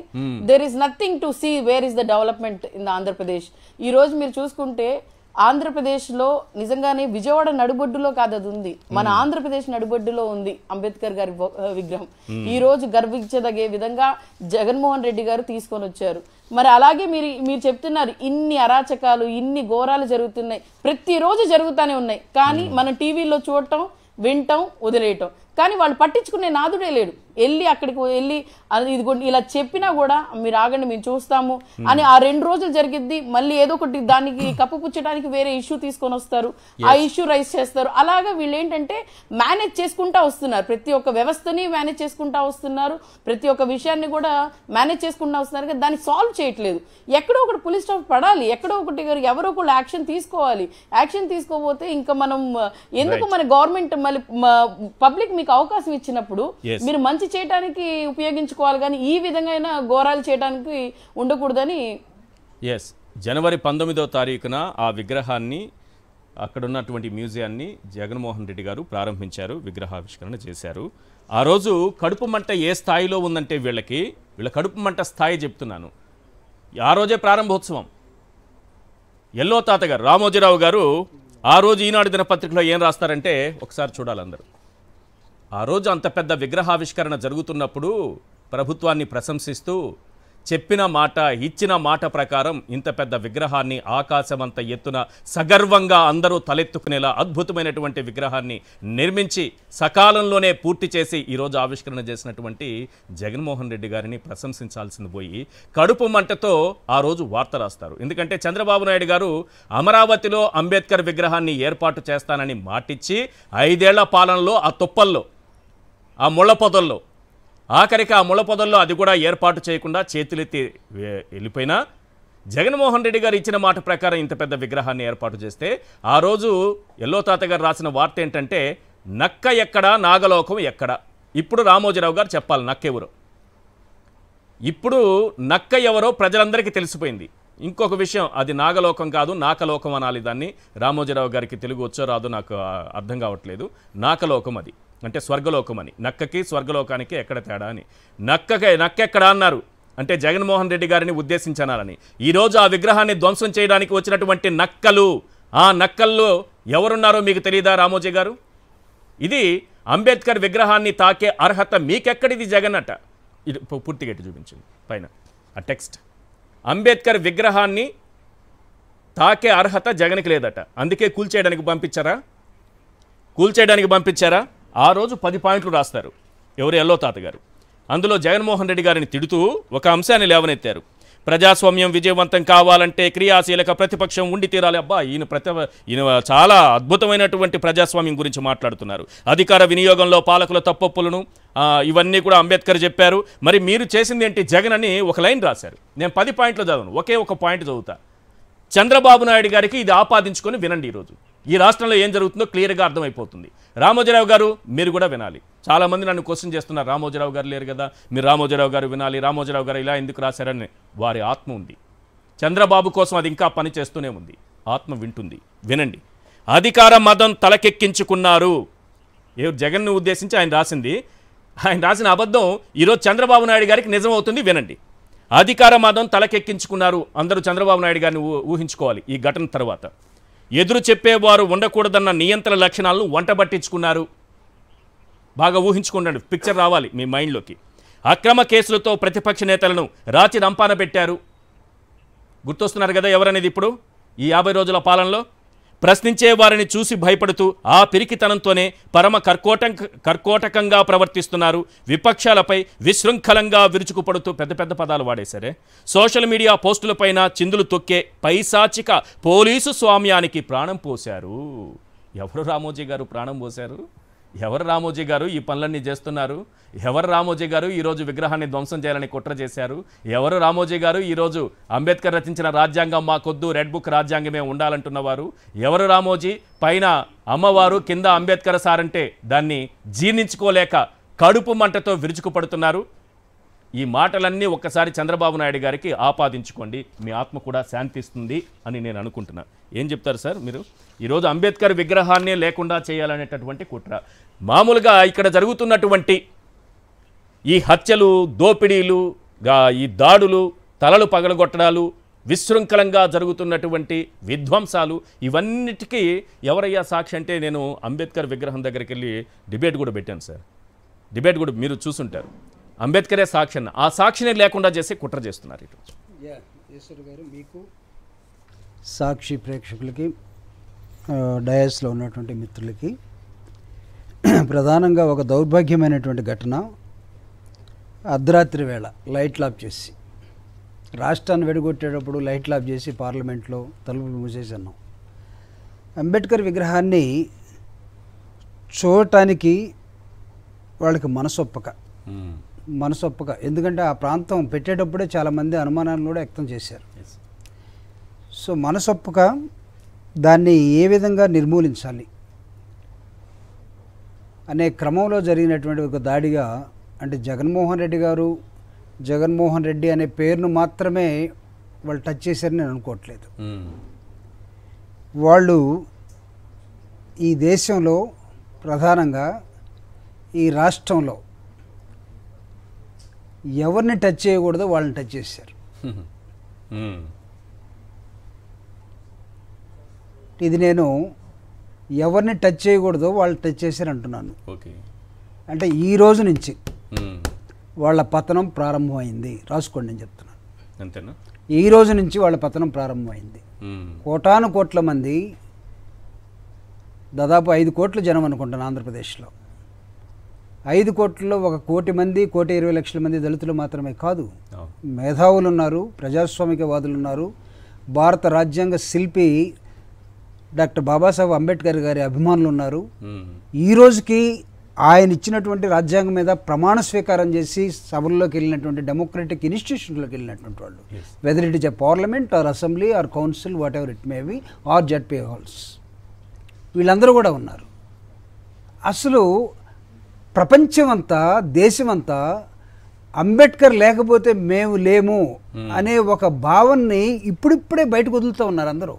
there is nothing to see where is the development in Andhra Pradesh. ఈ రోజు మీరు చూసుకుంటే ఆంధ్రప్రదేశ్ లో నిజంగానే విజయవాడ నడుబొడ్డులో కాదు అది ఉంది, మన ఆంధ్రప్రదేశ్ నడుబొడ్డులో ఉంది అంబేద్కర్ గారి విగ్రహం. ఈ రోజు గర్వించదగే విధంగా జగన్మోహన్ రెడ్డి గారు తీసుకొని వచ్చారు. మరి అలాగే మీరు చెప్తున్నారు ఇన్ని అరాచకాలు, ఇన్ని ఘోరాలు జరుగుతున్నాయి, ప్రతిరోజు జరుగుతూనే ఉన్నాయి. కానీ మనం టీవీలో చూడటం, వినటం, వదిలేయటం, కానీ వాళ్ళు పట్టించుకునే నాదుడే లేడు. అక్కడికి వెళ్ళి ఇదిగోండి ఇలా చెప్పినా కూడా మీరు ఆగండి మేము చూస్తాము అని ఆ 2 రోజులు జరిగిద్ది. మళ్ళీ ఏదో ఒకటి దానికి కప్పుపుచ్చడానికి వేరే ఇష్యూ తీసుకొని వస్తారు, ఆ ఇష్యూ రైజ్ చేస్తారు. అలాగా వీళ్ళు ఏంటంటే మేనేజ్ చేసుకుంటా వస్తున్నారు, ప్రతి ఒక్క వ్యవస్థని మేనేజ్ చేసుకుంటా వస్తున్నారు, ప్రతి ఒక్క విషయాన్ని కూడా మేనేజ్ చేసుకుంటా వస్తున్నారు. కానీ దాన్ని సాల్వ్ చేయట్లేదు. ఎక్కడో ఒకటి పులి స్టాప్ పడాలి, ఎక్కడో ఒకటి ఎవరో ఒకళ్ళు యాక్షన్ తీసుకోవాలి. యాక్షన్ తీసుకోకపోతే ఇంకా మనం ఎందుకు మన గవర్నమెంట్ మళ్ళీ పబ్లిక్ మీకు అవకాశం ఇచ్చినప్పుడు మీరు మంచి చేయడానికి ఉపయోగించుకోవాలి, కానీ ఈ విధంగా ఘోరాలు చేయడానికి ఉండకూడదని. జనవరి 19వ తారీఖున ఆ విగ్రహాన్ని, అక్కడున్నటువంటి మ్యూజియాన్ని జగన్మోహన్ రెడ్డి గారు ప్రారంభించారు, విగ్రహావిష్కరణ చేశారు. ఆ రోజు కడుపు మంట ఏ స్థాయిలో ఉందంటే వీళ్ళ కడుపు మంట స్థాయి చెప్తున్నాను. ఆ రోజే ప్రారంభోత్సవం. ఎల్లో తాత గారు, రామోజీరావు గారు ఆ రోజు ఈనాడు దినపత్రికలో ఏం రాస్తారంటే ఒకసారి చూడాలి అందరూ. ఆ రోజు అంత పెద్ద విగ్రహావిష్కరణ జరుగుతున్నప్పుడు ప్రభుత్వాన్ని ప్రశంసిస్తూ చెప్పిన మాట, ఇచ్చిన మాట ప్రకారం ఇంత పెద్ద విగ్రహాన్ని ఆకాశమంత ఎత్తున సగర్వంగా అందరూ తలెత్తుకునేలా అద్భుతమైనటువంటి విగ్రహాన్ని నిర్మించి సకాలంలోనే పూర్తి చేసి ఈరోజు ఆవిష్కరణ చేసినటువంటి జగన్మోహన్ రెడ్డి గారిని ప్రశంసించాల్సింది పోయి కడుపు మంటతో ఆ రోజు వార్త రాస్తారు. ఎందుకంటే చంద్రబాబు నాయుడు గారు అమరావతిలో అంబేద్కర్ విగ్రహాన్ని ఏర్పాటు చేస్తానని మాటిచ్చి 5 ఏళ్ల పాలనలో ఆ తుప్పల్లో, ఆ ముళ్ళ పొదల్లో, ఆఖరికి ఆ ముళ్ళ పొదల్లో అది కూడా ఏర్పాటు చేయకుండా చేతులెత్తి వెళ్ళిపోయినా జగన్మోహన్ రెడ్డి గారు ఇచ్చిన మాట ప్రకారం ఇంత పెద్ద విగ్రహాన్ని ఏర్పాటు చేస్తే ఆ రోజు ఎల్లో తాత గారు రాసిన వార్త ఏంటంటే నక్క ఎక్కడా, నాగలోకం ఎక్కడా. ఇప్పుడు రామోజీరావు గారు చెప్పాలి నక్కెవరో. ఇప్పుడు నక్క ఎవరో ప్రజలందరికీ తెలిసిపోయింది. ఇంకొక విషయం, అది నాగలోకం కాదు, నాకలోకం అనాలి దాన్ని. రామోజీరావు గారికి తెలుగు వచ్చో రాదో నాకు అర్థం కావట్లేదు. నాకలోకం అది అంటే స్వర్గలోకం అని. నక్కకి స్వర్గలోకానికి ఎక్కడ తేడా అని. నక్కెక్కడ అన్నారు అంటే జగన్మోహన్ రెడ్డి గారిని ఉద్దేశించనాలని. ఈరోజు ఆ విగ్రహాన్ని ధ్వంసం చేయడానికి వచ్చినటువంటి నక్కలు, ఆ నక్కల్లో ఎవరున్నారో మీకు తెలియదా రామోజీ గారు? ఇది అంబేద్కర్ విగ్రహాన్ని తాకే అర్హత మీకెక్కడిది జగన్ అట. ఇది పూర్తిగా చూపించింది పైన ఆ టెక్స్ట్. అంబేద్కర్ విగ్రహాన్ని తాకే అర్హత జగన్కి లేదట. అందుకే కూల్చేయడానికి పంపించారా? ఆ రోజు 10 పాయింట్లు రాస్తారు ఎవరు? ఎల్లో తాత గారు. అందులో జగన్మోహన్ రెడ్డి గారిని తిడుతూ ఒక అంశాన్ని లేవనెత్తారు. ప్రజాస్వామ్యం విజయవంతం కావాలంటే క్రియాశీలక ప్రతిపక్షం ఉండి తీరాలి. అబ్బా, ఈయన చాలా అద్భుతమైనటువంటి ప్రజాస్వామ్యం గురించి మాట్లాడుతున్నారు. అధికార వినియోగంలో పాలకుల తప్పొప్పులను ఇవన్నీ కూడా అంబేద్కర్ చెప్పారు. మరి మీరు చేసింది ఏంటి జగన్ అని ఒక లైన్ రాశారు. నేను 10 పాయింట్లు చదవను, ఒకే ఒక పాయింట్ చదువుతా. చంద్రబాబు నాయుడు గారికి ఇది ఆపాదించుకొని వినండి. ఈరోజు ఈ రాష్ట్రంలో ఏం జరుగుతుందో క్లియర్గా అర్థమైపోతుంది. రామోజీరావు గారు మీరు కూడా వినాలి. చాలామంది నన్ను క్వశ్చన్ చేస్తున్నారు, రామోజీరావు గారు లేరు కదా, మీరు రామోజీరావు గారు వినాలి, రామోజీరావు గారు ఇలా ఎందుకు రాశారని. వారి ఆత్మ ఉంది, చంద్రబాబు కోసం అది ఇంకా పని చేస్తూనే ఉంది. ఆత్మ వింటుంది, వినండి. అధికార మదం తలకెక్కించుకున్నారు. జగన్ను ఉద్దేశించి ఆయన రాసింది. ఆయన రాసిన అబద్ధం ఈరోజు చంద్రబాబు నాయుడు గారికి నిజం అవుతుంది. వినండి. అధికార మదం తలకెక్కించుకున్నారు. అందరూ చంద్రబాబు నాయుడు గారిని ఊహించుకోవాలి. ఈ ఘటన తర్వాత ఎదురు చెప్పేవారు ఉండకూడదన్న నియంత్రణ లక్షణాలను వంటబట్టించుకున్నారు. బాగా ఊహించుకోండి, పిక్చర్ రావాలి మీ మైండ్లోకి. అక్రమ కేసులతో ప్రతిపక్ష నేతలను రాచి రంపాన పెట్టారు. గుర్తొస్తున్నారు కదా ఎవరనేది ఇప్పుడు ఈ 50 రోజుల పాలనలో. ప్రశ్నించే వారిని చూసి భయపడుతూ ఆ పిరికితనంతోనే పరమ కర్కోటకంగా ప్రవర్తిస్తున్నారు. విపక్షాలపై విశృంఖలంగా విరుచుకుపడుతూ పెద్ద పెద్ద పదాలు వాడేశారే. సోషల్ మీడియా పోస్టులపైన చిందులు తొక్కే పైశాచిక పోలీసు స్వామ్యానికి ప్రాణం పోశారు. ఎవరు రామోజీ గారు ప్రాణం పోశారు? ఎవరు రామోజీ గారు ఈ పనులన్నీ చేస్తున్నారు? ఎవరు రామోజీ గారు ఈరోజు విగ్రహాన్ని ధ్వంసం చేయాలని కుట్ర చేశారు? ఎవరు రామోజీ గారు ఈరోజు అంబేద్కర్ రచించిన రాజ్యాంగం మాకొద్దు, రెడ్ బుక్ రాజ్యాంగమే ఉండాలంటున్నవారు? ఎవరు రామోజీ? పైన అమ్మవారు, కింద అంబేద్కర్ సారంటే దాన్ని జీర్ణించుకోలేక కడుపు మంటతో విరుచుకుపడుతున్నారు. ఈ మాటలన్నీ ఒక్కసారి చంద్రబాబు నాయుడు గారికి ఆపాదించుకోండి, మీ ఆత్మ కూడా శాంతిస్తుంది అని నేను అనుకుంటున్నా. ఏం చెప్తారు సార్ మీరు? ఈరోజు అంబేద్కర్ విగ్రహాన్ని లేకుండా చేయాలనేటటువంటి కుట్ర. మామూలుగా ఇక్కడ జరుగుతున్నటువంటి ఈ హత్యలు, దోపిడీలు, ఈ దాడులు, తలలు పగలగొట్టడాలు, విశృంఖలంగా జరుగుతున్నటువంటి విధ్వంసాలు, ఇవన్నిటికీ ఎవరయ్యా సాక్షి అంటే నేను అంబేద్కర్ విగ్రహం దగ్గరికి వెళ్ళి డిబేట్ కూడా పెట్టాను సార్. డిబేట్ కూడా మీరు చూసుంటారు. అంబేద్కరే సాక్షి అన్న, ఆ సాక్షిని లేకుండా చేసి కుట్ర చేస్తున్నారు ఈరోజు. ఈశ్వర్ గారు, మీకు సాక్షి ప్రేక్షకులకి, డయాస్లో ఉన్నటువంటి మిత్రులకి ప్రధానంగా ఒక దౌర్భాగ్యమైనటువంటి ఘటన. అర్ధరాత్రి వేళ లైట్లు ఆఫ్ చేసి, రాష్ట్రాన్ని వెడగొట్టేటప్పుడు లైట్లు ఆఫ్ చేసి పార్లమెంట్లో తలుపులు మూసేసి అన్నాం. అంబేద్కర్ విగ్రహాన్ని చూడటానికి వాళ్ళకి మనసొప్పక, ఎందుకంటే ఆ ప్రాంతం పెట్టేటప్పుడే చాలామంది అనుమానాలను కూడా వ్యక్తం చేశారు. సో మనసొప్పక దాన్ని ఏ విధంగా నిర్మూలించాలి అనే క్రమంలో జరిగినటువంటి ఒక దాడిగా, అంటే జగన్మోహన్ రెడ్డి అనే పేరును మాత్రమే వాళ్ళు టచ్ చేశారని నేను అనుకోవట్లేదు. వాళ్ళు ఈ దేశంలో, ప్రధానంగా ఈ రాష్ట్రంలో ఎవరిని టచ్ చేయకూడదో వాళ్ళని టచ్ చేశారు. ఇది నేను ఎవరిని టచ్ చేయకూడదో వాళ్ళు టచ్ చేశారు అంటున్నాను. అంటే ఈ రోజు నుంచి వాళ్ళ పతనం ప్రారంభమైంది. రాసుకోండి, నేను చెప్తున్నాను. అంతేనా? ఈ రోజు నుంచి వాళ్ళ పతనం ప్రారంభమైంది. కోటాను కోట్ల మంది, దాదాపు 5 కోట్ల జనం అనుకుంటాను ఆంధ్రప్రదేశ్లో. 5 కోట్లలో 1 కోటి మంది, 1,20,00,000 మంది దళితులు మాత్రమే కాదు, మేధావులు ఉన్నారు, ప్రజాస్వామికవాదులు ఉన్నారు. భారత రాజ్యాంగ శిల్పి డాక్టర్ బాబాసాహెబ్ అంబేద్కర్ గారి అభిమానులు ఉన్నారు. ఈ రోజుకి ఆయన ఇచ్చినటువంటి రాజ్యాంగం మీద ప్రమాణ స్వీకారం చేసి సభల్లోకి వెళ్ళినటువంటి, డెమోక్రటిక్ ఇన్స్టిట్యూషన్లోకి వెళ్ళినటువంటి వాళ్ళు, whether it is a parliament or assembly or council, whatever it may be, or ZP halls, వీళ్ళందరూ కూడా ఉన్నారు. అసలు ప్రపంచమంతా, దేశమంతా అంబేద్కర్ లేకపోతే మేము లేము అనే ఒక భావనని ఇప్పుడిప్పుడే బయటకు వదులుతూ ఉన్నారు అందరూ.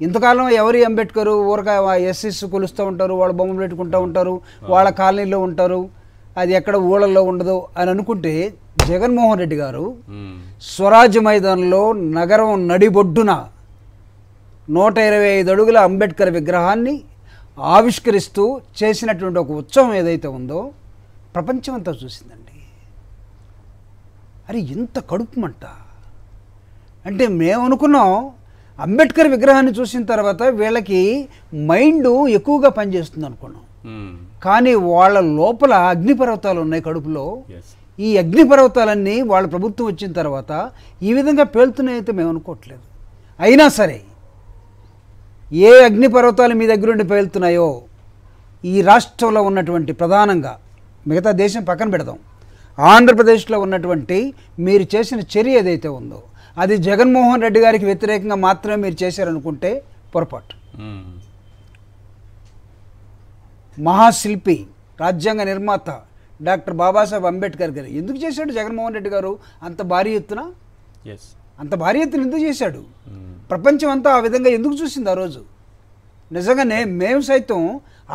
ఇంతకాలం ఎవరి అంబేద్కర్ ఊరక ఎస్ఎస్ కొలుస్తూ ఉంటారు, వాళ్ళ బొమ్మలు పెట్టుకుంటూ ఉంటారు, వాళ్ళ కాలనీలో ఉంటారు, అది ఎక్కడ ఊళ్ళల్లో ఉండదు అని అనుకుంటే, జగన్మోహన్ రెడ్డి గారు స్వరాజ్య మైదానంలో నగరం నడిబొడ్డున 125 అడుగుల అంబేద్కర్ విగ్రహాన్ని ఆవిష్కరిస్తూ చేసినటువంటి ఒక ఉత్సవం ఏదైతే ఉందో ప్రపంచమంతా చూసిందండి. అరే ఇంత కడుపుమంట అంటే మేము అనుకున్నాం. అంబేద్కర్ విగ్రహాన్ని చూసిన తర్వాత వీళ్ళకి మైండ్ ఎక్కువగా పనిచేస్తుంది అనుకున్నాం. కానీ వాళ్ళ లోపల అగ్నిపర్వతాలు ఉన్నాయి కడుపులో. ఈ అగ్నిపర్వతాలన్నీ వాళ్ళ ప్రభుత్వం వచ్చిన తర్వాత ఈ విధంగా పేలుతున్నాయితే మేము అనుకోవట్లేదు. అయినా సరే ఏ అగ్నిపర్వతాలు మీ దగ్గరుండి పేలుతున్నాయో ఈ రాష్ట్రంలో ఉన్నటువంటి ప్రధానంగా మిగతా దేశం పక్కన పెడదాం, ఆంధ్రప్రదేశ్లో ఉన్నటువంటి మీరు చేసిన చర్య ఏదైతే ఉందో అది జగన్మోహన్ రెడ్డి గారికి వ్యతిరేకంగా మాత్రమే మీరు చేశారనుకుంటే పొరపాటు. మహాశిల్పి రాజ్యాంగ నిర్మాత డాక్టర్ బాబాసాహెబ్ అంబేద్కర్ గారు ఎందుకు చేశాడు జగన్మోహన్ రెడ్డి గారు అంత భారీ ఎత్తున? అంత భారీ ఎత్తున ఎందుకు చేశాడు? ప్రపంచం అంతా ఆ విధంగా ఎందుకు చూసింది ఆ రోజు? నిజంగానే మేము సైతం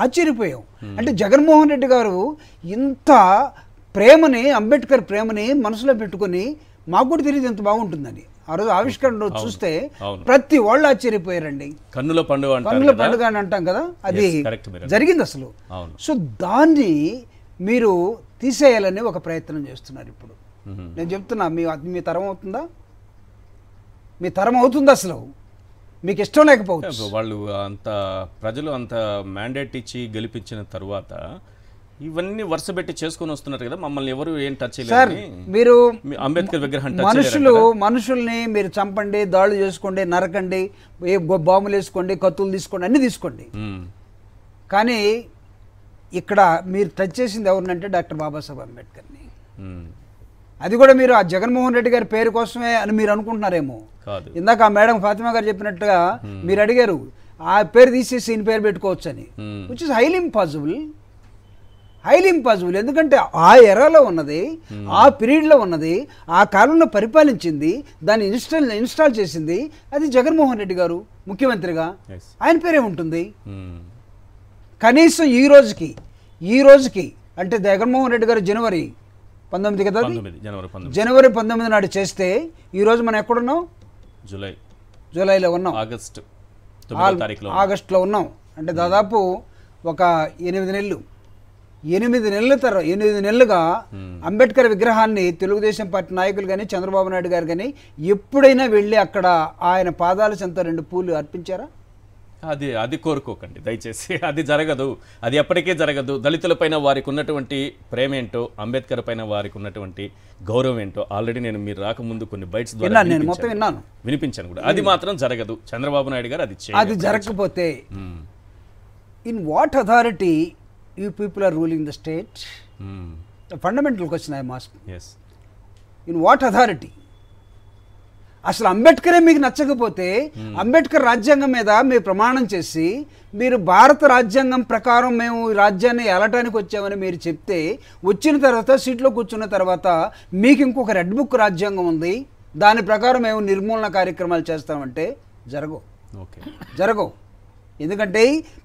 ఆశ్చర్యపోయాం. అంటే జగన్మోహన్ రెడ్డి గారు ఇంత ప్రేమని, అంబేద్కర్ ప్రేమని మనసులో పెట్టుకొని మాకు కూడా తెలియదు ఎంత బాగుంటుందని. ఆ రోజు ఆవిష్కరణ రోజు చూస్తే ప్రతి వాళ్ళు ఆశ్చర్యపోయారండి. కన్నుల పండుగ అని అంటాం కదా, అది జరిగింది అసలు. సో దాన్ని మీరు తీసేయాలని ఒక ప్రయత్నం చేస్తున్నారు ఇప్పుడు. నేను చెప్తున్నా, మీ తరం అవుతుందా? మీ తరం అవుతుందా? అసలు మీకు ఇష్టం లేకపోవచ్చు. వాళ్ళు అంత ప్రజలు అంత మ్యాండేట్ ఇచ్చి గెలిపించిన తర్వాత ఇవన్నీ వరుస పెట్టి చేసుకొని వస్తున్నారు కదా, మమ్మల్ని ఎవరు ఏం టచ్ చేయలేరు. మీరు అంబేద్కర్ విగ్రహం మనుషుల్ని మీరు చంపండి, దాడులు చేసుకోండి, నరకండి, ఏ బాంబులు వేసుకోండి, కత్తులు తీసుకోండి, అన్ని తీసుకోండి. కానీ ఇక్కడ మీరు టచ్ చేసింది ఎవరినంటే డాక్టర్ బాబాసాహెబ్ అంబేద్కర్ని. అది కూడా మీరు ఆ జగన్మోహన్ రెడ్డి గారి పేరు కోసమే అని మీరు అనుకుంటున్నారేమో. ఇందాక ఆ మేడం ఫాతిమా గారు చెప్పినట్టుగా మీరు అడిగారు ఆ పేరు తీసేసి ఈయన పేరు పెట్టుకోవచ్చు అని, విచ్ ఇస్ హైలీ ఇంపాసిబుల్. ఎందుకంటే ఆ ఎరాలో ఉన్నది, ఆ పీరియడ్లో ఉన్నది, ఆ కాలంలో పరిపాలించింది, దాన్ని ఇన్స్టాల్ చేసింది అది జగన్మోహన్ రెడ్డి గారు ముఖ్యమంత్రిగా. ఆయన పేరే ఉంటుంది. కనీసం ఈ రోజుకి అంటే జగన్మోహన్ రెడ్డి గారు జనవరి 19 కదా, జనవరి 19 నాడు చేస్తే ఈరోజు మనం ఎక్కడున్నాం? జూలైలో ఉన్నాం, ఆగస్టులో ఉన్నాం. అంటే దాదాపు ఒక 8 నెలలుగా అంబేద్కర్ విగ్రహాన్ని తెలుగుదేశం పార్టీ నాయకులు కానీ చంద్రబాబు నాయుడు గారు కానీ ఎప్పుడైనా వెళ్ళి అక్కడ ఆయన పాదాల చెంత 2 పూలు అర్పించారా? అది కోరుకోకండి దయచేసి, అది జరగదు, అది ఎప్పటికీ జరగదు. దళితులపైన వారికి ఉన్నటువంటి ప్రేమ ఏంటో, అంబేద్కర్ పైన వారికి ఉన్నటువంటి గౌరవం ఏంటో ఆల్రెడీ నేను మీరు రాకముందు కొన్ని బైట్స్ ద్వారా వినిపించాను కూడా. అది మాత్రం జరగదు. చంద్రబాబు నాయుడు గారు అది జరగకపోతే in what authority you people are ruling the state? A fundamental question I am asking. Yes. In what authority? అసలు అంబేద్కరే మీకు నచ్చకపోతే అంబేద్కర్ రాజ్యాంగం మీద మీరు ప్రమాణం చేసి మీరు భారత రాజ్యాంగం ప్రకారం మేము రాజ్యాన్ని ఏలటానికి వచ్చామని మీరు చెప్తే, వచ్చిన తర్వాత సీట్లో కూర్చున్న తర్వాత మీకు ఇంకొక రెడ్ బుక్ రాజ్యాంగం ఉంది, దాని ప్రకారం మేము నిర్మూలన కార్యక్రమాలు చేస్తామంటే జరగవు. ఎందుకంటే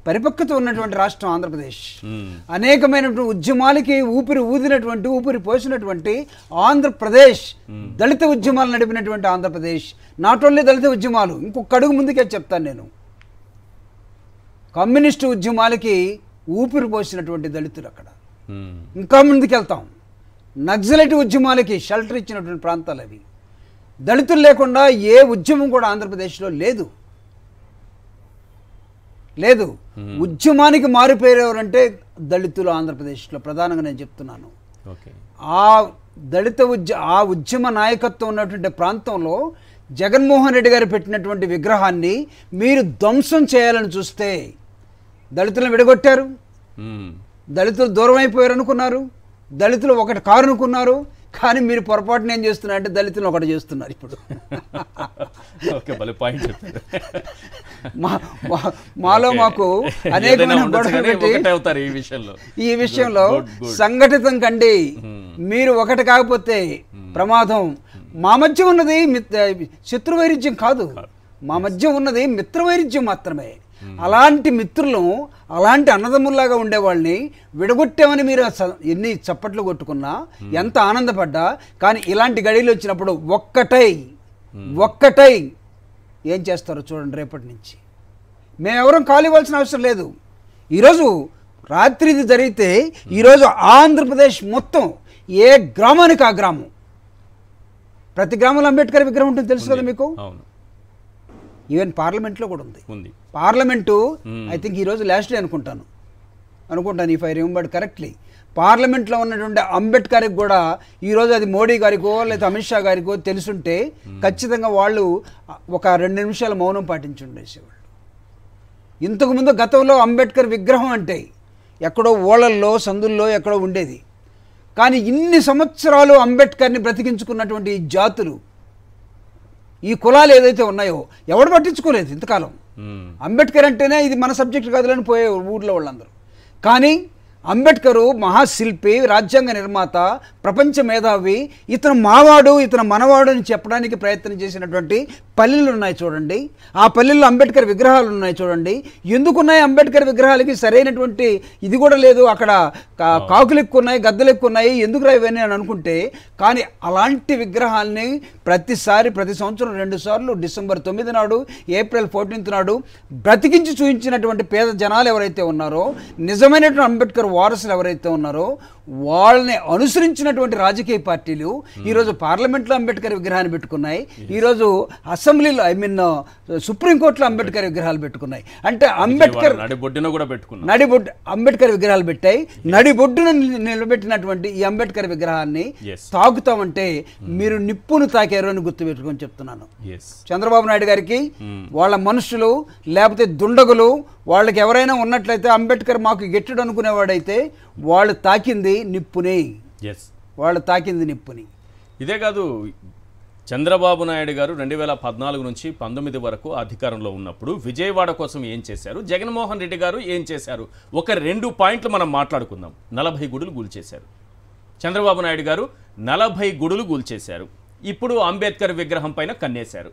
పరిపక్వత ఉన్నటువంటి రాష్ట్రం ఆంధ్రప్రదేశ్. అనేకమైనటువంటి ఉద్యమాలకి ఊపిరి పోసినటువంటి ఆంధ్రప్రదేశ్, దళిత ఉద్యమాలు నడిపినటువంటి ఆంధ్రప్రదేశ్. నాట్ ఓన్లీ దళిత ఉద్యమాలు, ఇంకొక అడుగు ముందుకే చెప్తాను నేను, కమ్యూనిస్టు ఉద్యమాలకి ఊపిరి పోసినటువంటి దళితులు అక్కడ. ఇంకా ముందుకెళ్తాం, నక్సలైట్ ఉద్యమాలకి షెల్టర్ ఇచ్చినటువంటి ప్రాంతాలు అవి. దళితులు లేకుండా ఏ ఉద్యమం కూడా ఆంధ్రప్రదేశ్లో లేదు. ఉద్యమానికి మారిపోయారు ఎవరంటే దళితులు ఆంధ్రప్రదేశ్లో ప్రధానంగా నేను చెప్తున్నాను. ఆ ఉద్యమ నాయకత్వం ఉన్నటువంటి ప్రాంతంలో జగన్మోహన్ రెడ్డి గారు పెట్టినటువంటి విగ్రహాన్ని మీరు ధ్వంసం చేయాలని చూస్తే దళితులను విడగొట్టారు, దళితులు దూరం అయిపోయారు అనుకున్నారు, దళితులు ఒకటి కారు అనుకున్నారు. కానీ మీరు పొరపాటున ఏం చేస్తున్నారు అంటే దళితులు ఒకటి చేస్తున్నారు ఇప్పుడు. మాలో మాకు అనేకమైన గొడవలు ఈ విషయంలో సంఘటితం కండి. మీరు ఒకటి కాకపోతే ప్రమాదం. మా మధ్య ఉన్నది శత్రువైరుధ్యం కాదు, మా మధ్య ఉన్నది మిత్రవైరుధ్యం మాత్రమే. అలాంటి మిత్రులను, అలాంటి అన్నదమ్ముల్లాగా ఉండేవాళ్ళని విడగొట్టామని మీరు ఎన్ని చప్పట్లు కొట్టుకున్నా, ఎంత ఆనందపడ్డా, కానీ ఇలాంటి గడియలు వచ్చినప్పుడు ఒక్కటై ఏం చేస్తారో చూడండి. రేపటి నుంచి మేమెవరం ఖాళీ ఇవ్వాల్సిన అవసరం లేదు. ఈరోజు రాత్రి ఇది జరిగితే ఈరోజు ఆంధ్రప్రదేశ్ మొత్తం ఏ గ్రామానికి ఆ గ్రామం, ప్రతి గ్రామంలో అంబేద్కర్ విగ్రహం ఉంటుంది తెలుసు కదా మీకు. ఈవెన్ పార్లమెంట్లో కూడా ఉంది. పార్లమెంటు ఐ థింక్ ఈరోజు లాస్ట్ డే అనుకుంటాను, అనుకుంటాను, ఇఫ్ ఐ రిమెంబర్డ్ కరెక్ట్లీ. పార్లమెంట్లో ఉన్నటువంటి అంబేద్కర్కి కూడా ఈరోజు అది మోడీ గారికో లేదా అమిత్ షా గారికో తెలుసుంటే ఖచ్చితంగా వాళ్ళు ఒక 2 నిమిషాలు మౌనం పాటించి ఉండేసేవాళ్ళు. ఇంతకుముందు గతంలో అంబేద్కర్ విగ్రహం అంటే ఎక్కడో ఓళ్ళల్లో సందుల్లో ఎక్కడో ఉండేది. కానీ ఇన్ని సంవత్సరాలు అంబేద్కర్ని బ్రతికించుకున్నటువంటి ఈ జాతులు, ఈ కులాలు ఏదైతే ఉన్నాయో ఎవడు పట్టించుకోలేదు ఇంతకాలం. అంబేద్కర్ అంటేనే ఇది మన సబ్జెక్ట్ కాదులని పోయే ఊర్లో వాళ్ళందరూ. కానీ అంబేద్కరు మహాశిల్పి, రాజ్యాంగ నిర్మాత, ప్రపంచ మేధావి, ఇతను మావాడు ఇతను మనవాడు అని చెప్పడానికి ప్రయత్నం చేసినటువంటి పల్లెలు ఉన్నాయి చూడండి. ఆ పల్లెల్లో అంబేద్కర్ విగ్రహాలు ఉన్నాయి చూడండి. ఎందుకున్నాయి అంబేద్కర్ విగ్రహాలకి సరైనటువంటి ఇది కూడా లేదు. అక్కడ కాకులు ఎక్కువ ఉన్నాయి, గద్దలు ఎక్కువ ఉన్నాయి, ఎందుకు ఇవన్నీ అని అనుకుంటే, కానీ అలాంటి విగ్రహాలని ప్రతి సంవత్సరం 2 సార్లు డిసెంబర్ 9 నాడు, ఏప్రిల్ 14 నాడు బ్రతికించి చూపించినటువంటి పేద జనాలు ఎవరైతే ఉన్నారో, నిజమైనటువంటి అంబేద్కర్ వారసులు ఎవరైతే ఉన్నారో వాళ్ళని అనుసరించినటువంటి రాజకీయ పార్టీలు ఈరోజు పార్లమెంట్లో అంబేద్కర్ విగ్రహాన్ని పెట్టుకున్నాయి. ఈరోజు అసెంబ్లీలో సుప్రీంకోర్టులో అంబేద్కర్ విగ్రహాలు పెట్టుకున్నాయి. అంటే అంబేద్కర్ అంబేద్కర్ విగ్రహాలు పెట్టాయి. నడిబొడ్డును నిలబెట్టినటువంటి ఈ అంబేద్కర్ విగ్రహాన్ని తాకుతామంటే మీరు నిప్పును తాకారు అని గుర్తుపెట్టుకొని చెప్తున్నాను. చంద్రబాబు నాయుడు గారికి వాళ్ళ మనుషులు లేకపోతే దుండగులు వాళ్ళకి ఎవరైనా ఉన్నట్లయితే అంబేద్కర్ మాకు గెట్టుడు అనుకునేవాడైతే వాళ్ళు తాకింది నిప్పుని. ఇదే కాదు, చంద్రబాబు నాయుడు గారు 2014 నుంచి 19 వరకు అధికారంలో ఉన్నప్పుడు విజయవాడ కోసం ఏం చేశారు, జగన్మోహన్ రెడ్డి గారు ఏం చేశారు, ఒక 2 పాయింట్లు మనం మాట్లాడుకుందాం. 40 గుడులు కూల్చేశారు చంద్రబాబు నాయుడు గారు, 40 గుడులు కూల్చేశారు. ఇప్పుడు అంబేద్కర్ విగ్రహం పైన కన్నేశారు,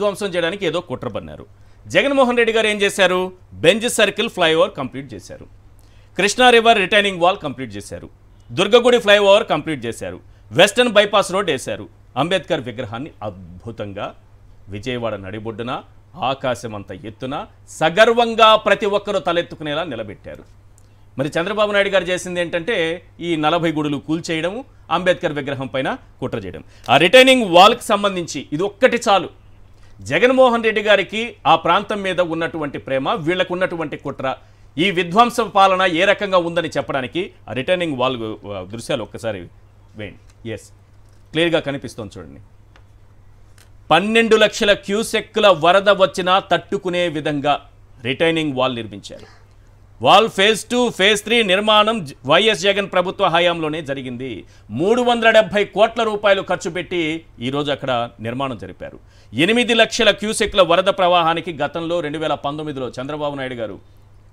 ధ్వంసం చేయడానికి ఏదో కుట్ర పన్నారు. జగన్మోహన్ రెడ్డి గారు ఏం చేశారు, బెంజ్ సర్కిల్ ఫ్లైఓవర్ కంప్లీట్ చేశారు, Krishna river retaining wall complete చేశారు, దుర్గగుడి ఫ్లైఓవర్ కంప్లీట్ చేశారు, వెస్టర్న్ బైపాస్ రోడ్ వేశారు. అంబేద్కర్ విగ్రహాన్ని అద్భుతంగా విజయవాడ నడిబొడ్డున ఆకాశమంత ఎత్తున సగర్వంగా ప్రతి ఒక్కరూ తలెత్తుకునేలా నిలబెట్టారు. మరి చంద్రబాబు నాయుడు గారు చేసింది ఏంటంటే ఈ 40 గుడులు కూల్చేయడము, అంబేద్కర్ విగ్రహం పైన కుట్ర చేయడం. ఆ రిటైనింగ్ వాల్కి సంబంధించి ఇది ఒక్కటి చాలు. జగన్మోహన్ రెడ్డి గారికి ఆ ప్రాంతం మీద ఉన్నటువంటి ప్రేమ, వీళ్లకు ఉన్నటువంటి కుట్ర, ఈ విధ్వంస పాలన ఏ రకంగా ఉందని చెప్పడానికి ఆ రిటర్నింగ్ వాల్ దృశ్యాలు ఒక్కసారి వేయండి. ఎస్, క్లియర్గా కనిపిస్తుంది చూడండి. 12 లక్షల క్యూసెక్కుల వరద వచ్చినా తట్టుకునే విధంగా రిటైనింగ్ వాల్ నిర్మించారు. వాల్ ఫేజ్ 2, ఫేజ్ 3 నిర్మాణం వైఎస్ జగన్ ప్రభుత్వ హయాంలోనే జరిగింది. 370 కోట్ల రూపాయలు ఖర్చు పెట్టి ఈరోజు అక్కడ నిర్మాణం జరిపారు. 8 లక్షల క్యూసెక్ల వరద ప్రవాహానికి గతంలో 2019లో చంద్రబాబు నాయుడు గారు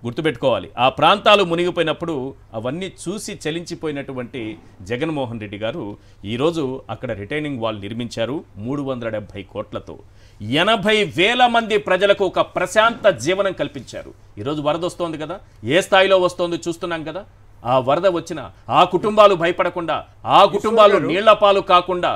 గుర్తుపెట్టుకోవాలి, ఆ ప్రాంతాలు మునిగిపోయినప్పుడు అవన్నీ చూసి చలించిపోయినటువంటి జగన్మోహన్ రెడ్డి గారు ఈరోజు అక్కడ రిటైనింగ్ వాల్ నిర్మించారు 370 కోట్లతో. 80,000 మంది ప్రజలకు ఒక ప్రశాంత జీవనం కల్పించారు. ఈరోజు వరద వస్తోంది కదా, ఏ స్థాయిలో వస్తోంది చూస్తున్నాం కదా. ఆ వరద వచ్చిన ఆ కుటుంబాలు భయపడకుండా, ఆ కుటుంబాలు నీళ్ల పాలు కాకుండా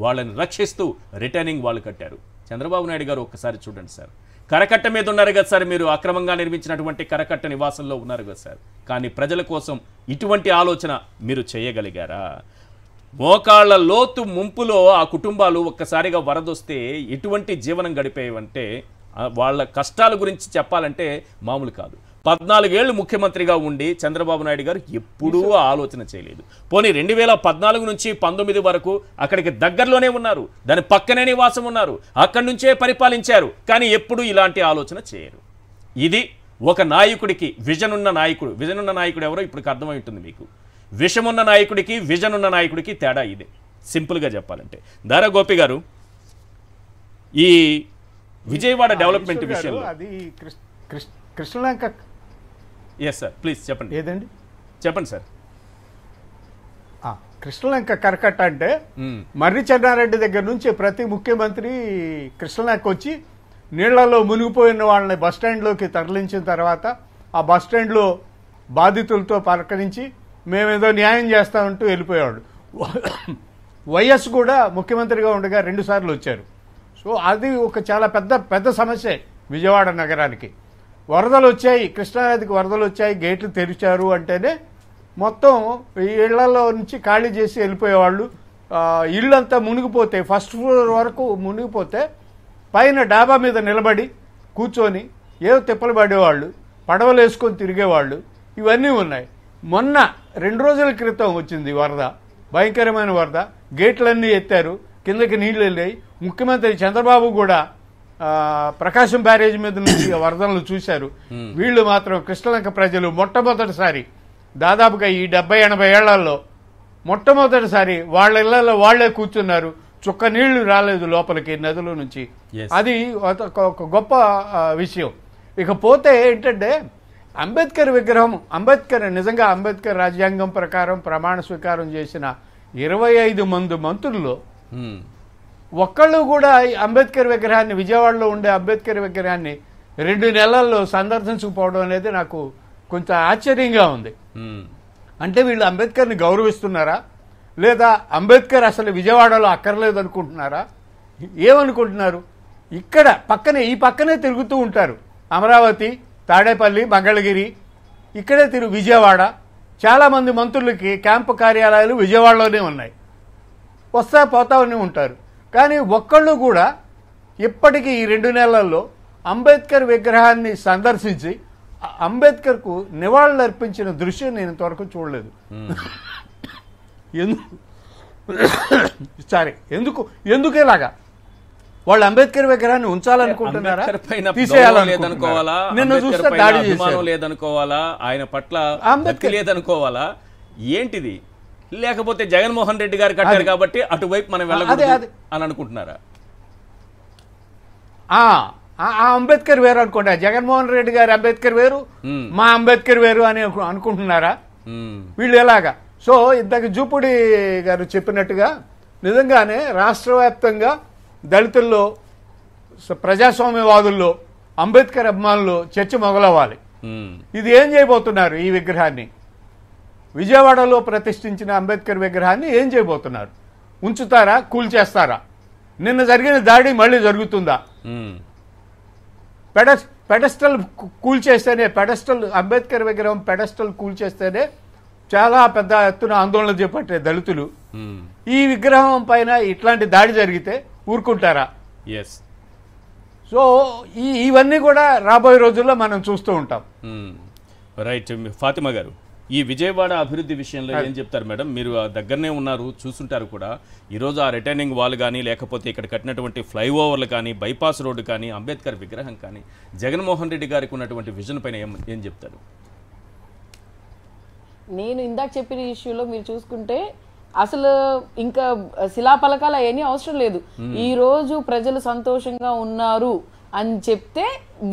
వాళ్ళని రక్షిస్తూ రిటైనింగ్ వాల్ కట్టారు. చంద్రబాబు నాయుడు గారు ఒక్కసారి చూడండి సార్, కరకట్ట మీద ఉన్నారు కదా సార్, మీరు అక్రమంగా నిర్మించినటువంటి కరకట్ట నివాసంలో ఉన్నారు కదా సార్, కానీ ప్రజల కోసం ఇటువంటి ఆలోచన మీరు చేయగలిగారా? మోకాళ్ల లోతు ముంపులో ఆ కుటుంబాలు ఒక్కసారిగా వరదొస్తే ఎటువంటి జీవనం గడిపేవంటే వాళ్ళ కష్టాల గురించి చెప్పాలంటే మామూలు కాదు. 14 ఏళ్ళు ముఖ్యమంత్రిగా ఉండి చంద్రబాబు నాయుడు గారు ఎప్పుడూ ఆలోచన చేయలేదు. పోనీ 2014 నుంచి 19 వరకు అక్కడికి దగ్గరలోనే ఉన్నారు, దాని పక్కనే నివాసం ఉన్నారు, అక్కడి నుంచే పరిపాలించారు, కానీ ఎప్పుడూ ఇలాంటి ఆలోచన చేయరు. ఇది ఒక నాయకుడికి విజన్ ఉన్న నాయకుడు. విజన్ ఉన్న నాయకుడు ఎవరో ఇప్పుడు అర్థమై ఉంటుంది మీకు. విషం ఉన్న నాయకుడికి, విజన్ ఉన్న నాయకుడికి తేడా ఇదే, సింపుల్గా చెప్పాలంటే. దారా గోపి గారు, ఈ విజయవాడ డెవలప్మెంట్ విషయంలో అది కృష్ణలంక. ఎస్ సార్, ప్లీజ్ చెప్పండి. ఏదండి చెప్పండి సార్. కృష్ణలంక కరకట్ట అంటే మర్రి చెన్నారెడ్డి దగ్గర నుంచి ప్రతి ముఖ్యమంత్రి కృష్ణలంక వచ్చి నీళ్లలో మునిగిపోయిన వాళ్ళని బస్టాండ్లోకి తరలించిన తర్వాత ఆ బస్టాండ్లో బాధితులతో పలకరించి మేమేదో న్యాయం చేస్తామంటూ వెళ్ళిపోయాడు. వైఎస్ కూడా ముఖ్యమంత్రిగా ఉండగా 2 సార్లు వచ్చారు. సో అది ఒక చాలా పెద్ద సమస్య విజయవాడ నగరానికి. వరదలు వచ్చాయి, కృష్ణానదికి వరదలు వచ్చాయి, గేట్లు తెరిచారు అంటేనే మొత్తం ఇళ్లలో నుంచి ఖాళీ చేసి వెళ్ళిపోయేవాళ్ళు. ఇళ్ళంతా మునిగిపోతే, ఫస్ట్ ఫ్లోర్ వరకు మునిగిపోతే పైన డాబా మీద నిలబడి కూర్చొని ఏదో తిప్పలు పడేవాళ్ళు, పడవలు వేసుకొని తిరిగేవాళ్ళు. ఇవన్నీ ఉన్నాయి. మొన్న 2 రోజుల క్రితం వచ్చింది వరద, భయంకరమైన వరద. గేట్లన్నీ ఎత్తారు, కిందకి నీళ్లు వెళ్ళాయి. ముఖ్యమంత్రి చంద్రబాబు కూడా ప్రకాశం బ్యారేజ్ మీద నుంచి వరదలను చూశారు. వీళ్ళు మాత్రం కృష్ణలంక ప్రజలు మొట్టమొదటిసారి దాదాపుగా ఈ 70-80 ఏళ్లలో మొట్టమొదటిసారి వాళ్ళ ఇళ్లలో వాళ్లే కూర్చున్నారు. చుక్క నీళ్లు రాలేదు లోపలికి నదుల నుంచి. అది ఒక గొప్ప విషయం. ఇకపోతే ఏంటంటే అంబేద్కర్ విగ్రహం, నిజంగా అంబేద్కర్ రాజ్యాంగం ప్రకారం ప్రమాణ స్వీకారం చేసిన 25 మంది మంత్రుల్లో ఒక్కళ్ళు కూడా అంబేద్కర్ విగ్రహాన్ని, విజయవాడలో ఉండే అంబేద్కర్ విగ్రహాన్ని 2 నెలల్లో సందర్శించకపోవడం అనేది నాకు కొంత ఆశ్చర్యంగా ఉంది. అంటే వీళ్ళు అంబేద్కర్ని గౌరవిస్తున్నారా, లేదా అంబేద్కర్ అసలు విజయవాడలో అక్కర్లేదు అనుకుంటున్నారా, ఏమనుకుంటున్నారు? ఇక్కడ ఈ పక్కనే తిరుగుతూ ఉంటారు. అమరావతి, తాడేపల్లి, మంగళగిరి, ఇక్కడే విజయవాడ. చాలామంది మంత్రులకి క్యాంపు కార్యాలయాలు విజయవాడలోనే ఉన్నాయి. వస్తా పోతానే ఉంటారు. కానీ ఒక్కళ్ళు కూడా ఇప్పటికీ ఈ 2 నెలల్లో అంబేద్కర్ విగ్రహాన్ని సందర్శించి అంబేద్కర్కు నివాళులు అర్పించిన దృశ్యం నేను ఇంతవరకు చూడలేదు. ఎందుకు ఇలాగా? వాళ్ళు అంబేద్కర్ విగ్రహాన్ని ఉంచాలనుకుంటున్నారా, తీసేయాలనుకోవాలా, నిన్ను చూస్తే దాడి చేశారు లేదనుకోవాలా, ఆయన పట్ల భక్తి లేదనుకోవాలా, ఏంటిది? లేకపోతే జగన్మోహన్ రెడ్డి గారు కట్టారు కాబట్టి అటువైపు మనం వెళ్ళకూడదు అని అనుకుంటున్నారా? అంబేద్కర్ వేరు అనుకోండి, జగన్మోహన్ రెడ్డి గారు అంబేద్కర్ వేరు, మా అంబేద్కర్ వేరు అని అనుకుంటున్నారా వీళ్ళు? ఎలాగా? సో ఇంతకు జూపుడి గారు చెప్పినట్టుగా నిజంగానే రాష్ట్ర వ్యాప్తంగా దళితుల్లో, ప్రజాస్వామ్యవాదుల్లో, అంబేద్కర్ అభిమానులు చర్చ మొదలవ్వాలి. ఇది ఏం చేయబోతున్నారు? ఈ విగ్రహాన్ని, విజయవాడలో ప్రతిష్ఠించిన అంబేద్కర్ విగ్రహాన్ని ఏం చేయబోతున్నారు? ఉంచుతారా, కూల్చేస్తారా? నిన్న జరిగిన దాడి మళ్ళీ జరుగుతుందా? పెడస్టల్ కూల్చేస్తేనే, అంబేద్కర్ విగ్రహం పెడస్టల్ కూల్చేస్తేనే చాలా పెద్ద ఎత్తున ఆందోళన చేపట్టే దళితులు ఈ విగ్రహం పైన ఇట్లాంటి దాడి జరిగితే ఊరుకుంటారా? సో ఇవన్నీ కూడా రాబోయే రోజుల్లో మనం చూస్తూ ఉంటాం. రైట్. ఫాతిమా గారు, ఈ విజయవాడ అభివృద్ధి విషయంలో ఏం చెప్తారు మేడం? మీరు దగ్గరనే ఉన్నారు, చూస్తుంటారు కూడా. ఈరోజు ఆ రిటర్నింగ్ వాల్ కానీ, లేకపోతే ఇక్కడ కట్టినటువంటి ఫ్లైఓవర్లు కానీ, బైపాస్ రోడ్డు కానీ, అంబేద్కర్ విగ్రహం కానీ, జగన్మోహన్ రెడ్డి గారికి ఉన్నటువంటి విజన్ పైన ఏం చెప్తారు? నేను ఇందాక చెప్పిన ఇష్యూలో మీరు చూసుకుంటే అసలు ఇంకా శిలాఫలకాలు అవన్నీ అవసరం లేదు. ఈ రోజు ప్రజలు సంతోషంగా ఉన్నారు అని చెప్తే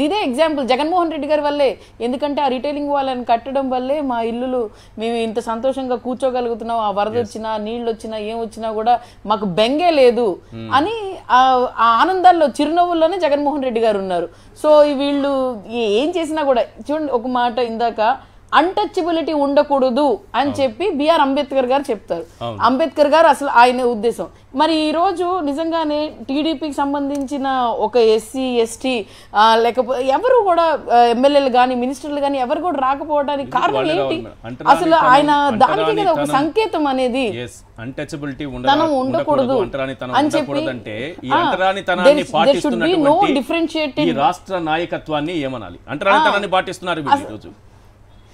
ఇదే ఎగ్జాంపుల్ జగన్మోహన్ రెడ్డి గారి వల్లే. ఎందుకంటే ఆ రిటైలింగ్ వాళ్ళని కట్టడం వల్లే మా ఇల్లులు మేము ఇంత సంతోషంగా కూర్చోగలుగుతున్నాం. ఆ వరద వచ్చినా, నీళ్ళు వచ్చినా, ఏం వచ్చినా కూడా మాకు బెంగే లేదు అని ఆ ఆనందాల్లో, చిరునవ్వుల్లోనే జగన్మోహన్ రెడ్డి గారు ఉన్నారు. సో వీళ్ళు ఏం చేసినా కూడా చూడండి, ఒక మాట ఇందాక అన్టచబిలిటీ ఉండకూడదు అని చెప్పి బిఆర్ అంబేద్కర్ గారు చెప్తారు. అంబేద్కర్ గారు అసలు ఆయన ఉద్దేశం. మరి ఈ రోజు నిజంగానే టీడీపీకి సంబంధించిన ఒక ఎస్సీ, ఎస్టీ లేకపోతే ఎవరు కూడా ఎమ్మెల్యేలు కానీ, మినిస్టర్లు కానీ ఎవరు కూడా రాకపోవడానికి కారణం ఏంటి? అసలు ఆయన దానికి కదా ఒక సంకేతం అనేది తనం ఉండకూడదు అని చెప్పి నో డిఫరెన్షియేటింగ్ రాష్ట్ర నాయకత్వాన్ని ఏమనాలి? అంటరానితనాన్ని పాటిస్తున్నారు ఈరోజు.